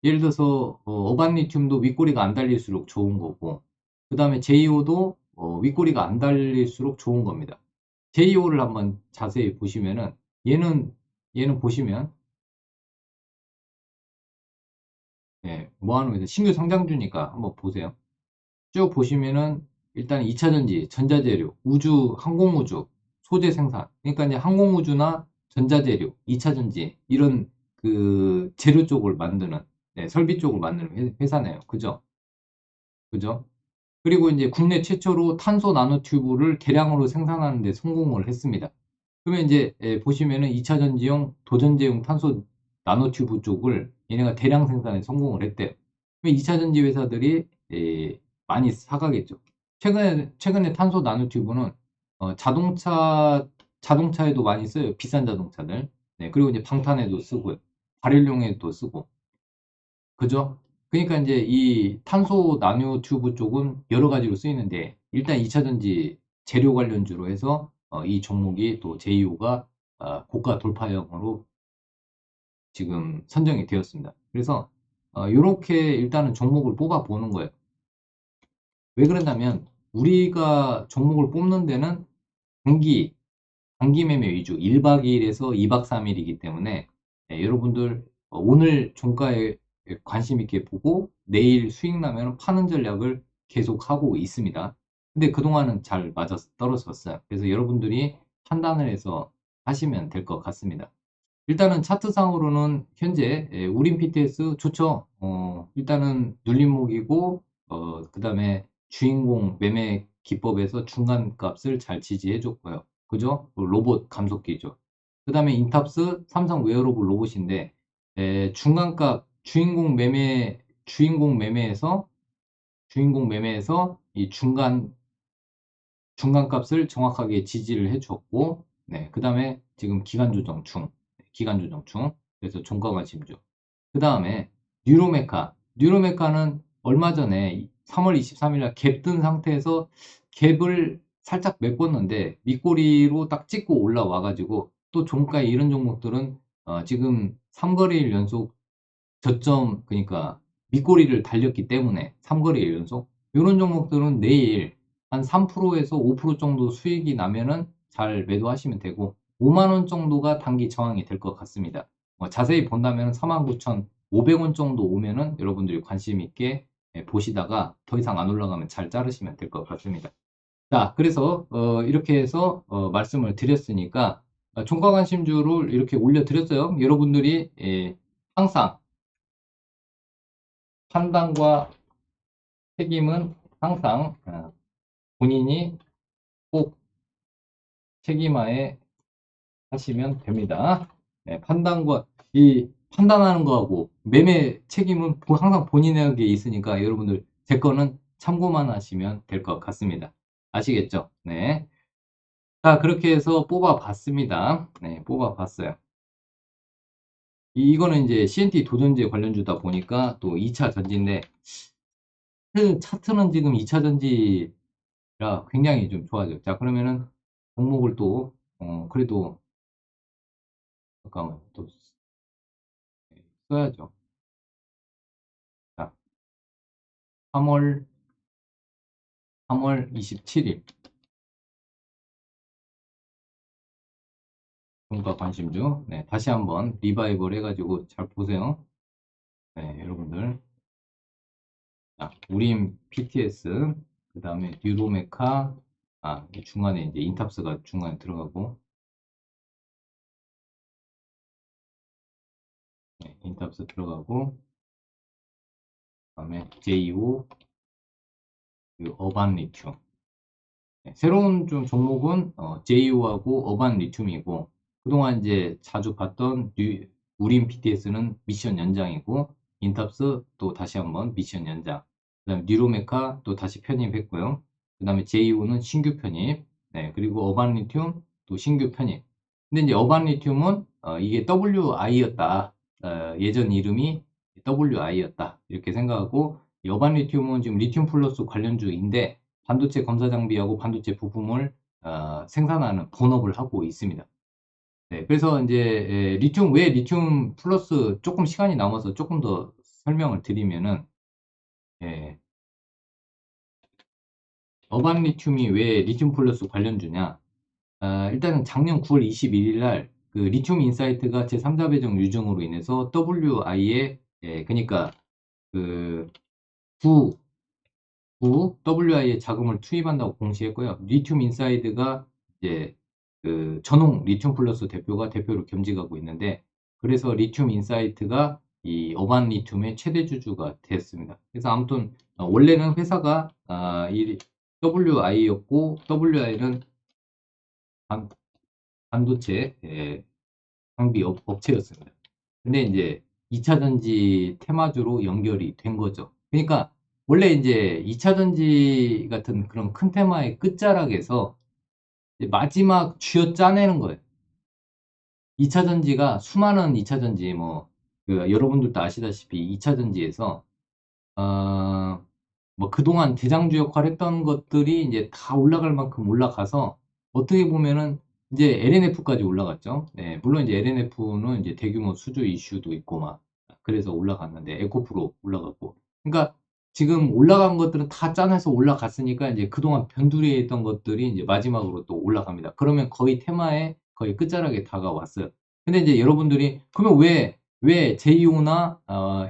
A: 예를 들어서 어반리튬도 윗꼬리가 안 달릴수록 좋은 거고, 그 다음에 JO도 윗꼬리가 안 달릴수록 좋은 겁니다. JO를 한번 자세히 보시면은 얘는 보시면 뭐 하는 거죠? 신규 성장주니까 한번 보세요. 쭉 보시면은 일단 2차전지, 전자재료, 우주, 항공우주, 소재 생산. 그러니까 이제 항공우주나 전자재료, 2차전지 이런 그 재료 쪽을 만드는, 설비 쪽을 만드는 회사네요. 그죠? 그죠? 그리고 이제 국내 최초로 탄소 나노튜브를 개량으로 생산하는 데 성공을 했습니다. 그러면 이제 보시면은 2차 전지용 도전제용 탄소 나노튜브 쪽을 얘네가 대량 생산에 성공을 했대요. 그럼 2차 전지 회사들이 많이 사가겠죠. 최근에 탄소 나노튜브는 자동차에도 많이 써요. 비싼 자동차들. 네, 그리고 이제 방탄에도 쓰고요. 발열용에도 쓰고. 그죠? 그러니까 이제 이 탄소 나노 튜브 쪽은 여러 가지로 쓰이는데, 일단 2차 전지 재료 관련주로 해서 이 종목이 또 제이오가 고가 돌파형으로 지금 선정이 되었습니다. 그래서 이렇게 일단은 종목을 뽑아 보는 거예요. 왜 그런다면 우리가 종목을 뽑는 데는 단기 단기 매매 위주 1박 2일에서 2박 3일이기 때문에 여러분들 오늘 종가에 관심 있게 보고 내일 수익 나면 파는 전략을 계속 하고 있습니다. 근데 그동안은 잘 맞아 떨어졌어요. 그래서 여러분들이 판단을 해서 하시면 될 것 같습니다. 일단은 차트상으로는 현재 우린 PTS 좋죠. 일단은 눌림목이고 그 다음에 주인공 매매 기법에서 중간 값을 잘 지지해 줬고요. 그죠? 로봇 감속기죠. 그 다음에 인탑스 삼성 웨어러블 로봇인데 중간값 주인공 매매에서 이 중간값을 정확하게 지지를 해줬고, 네, 그 다음에 지금 기간 조정 중, 그래서 종가 관심주. 그 다음에 뉴로메카는 얼마 전에 3월 23일 날 갭 뜬 상태에서 갭을 살짝 메꿨는데 밑꼬리로 딱 찍고 올라와가지고 또 종가에 이런 종목들은 지금 3거래일 연속 저점, 그러니까 밑꼬리를 달렸기 때문에 3거래일 연속 이런 종목들은 내일 한 3%에서 5% 정도 수익이 나면은 잘 매도하시면 되고 5만 원 정도가 단기 저항이 될 것 같습니다. 자세히 본다면 49,500원 정도 오면은 여러분들이 관심 있게 보시다가 더 이상 안 올라가면 잘 자르시면 될 것 같습니다. 자, 그래서 이렇게 해서 말씀을 드렸으니까 종가 관심주를 이렇게 올려드렸어요. 여러분들이 항상 판단과 책임은 항상 본인이 꼭 책임하에 하시면 됩니다. 네, 판단하는 거하고 매매 책임은 항상 본인에게 있으니까 여러분들 제 거는 참고만 하시면 될 것 같습니다. 아시겠죠? 네. 자, 그렇게 해서 뽑아봤습니다. 네, 뽑아봤어요. 이거는 이제 CNT 도전제 관련주다 보니까 또 2차 전지인데 차트는 지금 2차 전지라 굉장히 좀 좋아져요. 자, 그러면은 종목을 또, 그래도, 잠깐만, 또 써야죠. 자, 3월 27일. 종가 관심주. 네, 다시 한번 리바이벌 해가지고 잘 보세요. 네, 여러분들. 자, 우림 PTS, 그 다음에 뉴로메카, 이 중간에 이제 인탑스가 중간에 들어가고, 네, 인탑스 들어가고, 그 다음에 JO, 그리고 어반 리튬. 네, 새로운 좀 종목은 JO하고 어반 리튬이고, 그동안 이제 자주 봤던 우림 PTS는 미션 연장이고, 인탑스 또 다시 한번 미션 연장. 그 다음에 뉴로메카 또 다시 편입했고요. 그 다음에 JO는 신규 편입. 네, 그리고 어반 리튬 또 신규 편입. 근데 이제 어반 리튬은 이게 WI였다. 예전 이름이 WI였다. 이렇게 생각하고, 이 어반 리튬은 지금 리튬 플러스 관련주인데, 반도체 검사 장비하고 반도체 부품을 생산하는 본업을 하고 있습니다. 네, 그래서 이제 왜 리튬 플러스 조금 시간이 남아서 조금 더 설명을 드리면은 예, 어반 리튬이 왜 리튬 플러스 관련주냐? 일단은 작년 9월 21일 날 그 리튬 인사이트가 제3자 배정 유증으로 인해서 WI에 그러니까 그 WI에 자금을 투입한다고 공시했고요. 리튬 인사이드가 이제 그 전홍 리튬 플러스 대표가 대표로 겸직하고 있는데, 그래서 리튬 인사이트가 이 어반 리튬의 최대 주주가 됐습니다. 그래서 아무튼 원래는 회사가 이 WI였고, WI는 반도체 장비 업체였습니다. 근데 이제 2차 전지 테마주로 연결이 된 거죠. 그러니까 원래 이제 2차 전지 같은 그런 큰 테마의 끝자락에서 이제 마지막 쥐어 짜내는 거예요. 2차 전지가 수많은 2차 전지 여러분들도 아시다시피 2차 전지에서 어, 그동안 대장주 역할 했던 것들이 이제 다 올라갈 만큼 올라가서 어떻게 보면은 이제 LNF까지 올라갔죠. 네, 물론 이제 LNF는 이제 대규모 수주 이슈도 있고 그래서 올라갔는데 에코프로 올라갔고. 그러니까 지금 올라간 것들은 다 짠해서 올라갔으니까 이제 그동안 변두리에 있던 것들이 이제 마지막으로 또 올라갑니다. 그러면 거의 테마에 거의 끝자락에 다가왔어요. 근데 이제 여러분들이 그러면 왜 제이오나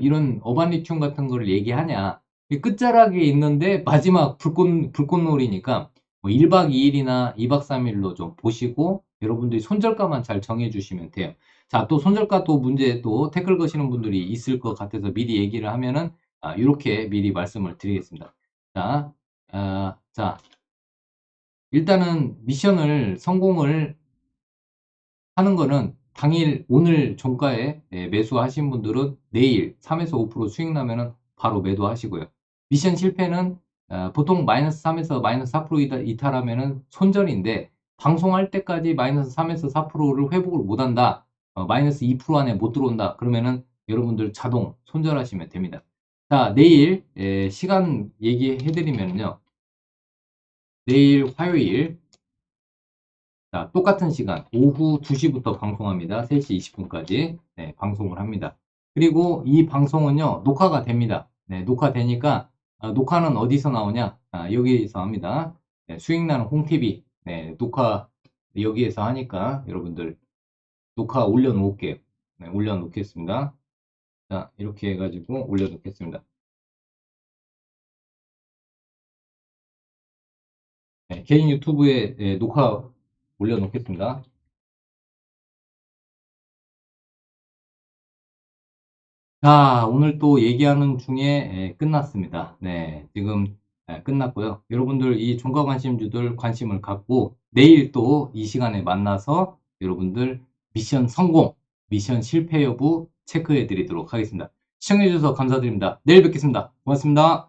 A: 이런 어반 리튬 같은 거를 얘기하냐? 끝자락에 있는데 마지막 불꽃놀이니까 1박 2일이나 2박 3일로 좀 보시고 여러분들이 손절가만 잘 정해주시면 돼요. 자, 또 손절가 또 문제 또 댓글 거시는 분들이 있을 것 같아서 미리 얘기를 하면은 이렇게 미리 말씀을 드리겠습니다. 자, 일단은 미션을 성공을 하는 거는 당일 오늘 종가에 매수하신 분들은 내일 3에서 5% 수익 나면은 바로 매도하시고요. 미션 실패는 보통 마이너스 3에서 마이너스 4% 이탈하면은 손절인데 방송할 때까지 마이너스 3에서 4%를 회복을 못한다. 마이너스 2% 안에 못 들어온다. 그러면은 여러분들 자동 손절하시면 됩니다. 자, 내일 시간 얘기해드리면요. 내일 화요일 자, 똑같은 시간, 오후 2시부터 방송합니다. 3시 20분까지 네, 방송을 합니다. 그리고 이 방송은요, 녹화가 됩니다. 네, 녹화되니까, 녹화는 어디서 나오냐? 여기에서 합니다. 네, 수익나는 홍TV, 네, 녹화 여기에서 하니까 여러분들 녹화 올려놓을게요. 네, 올려놓겠습니다. 자, 이렇게 해가지고 올려놓겠습니다. 네, 개인 유튜브에 녹화 올려놓겠습니다. 자, 오늘 또 얘기하는 중에 끝났습니다. 네, 지금 끝났고요. 여러분들 이 종가 관심주들 관심을 갖고 내일 또 이 시간에 만나서 여러분들 미션 성공, 미션 실패 여부 체크해 드리도록 하겠습니다. 시청해 주셔서 감사드립니다. 내일 뵙겠습니다. 고맙습니다.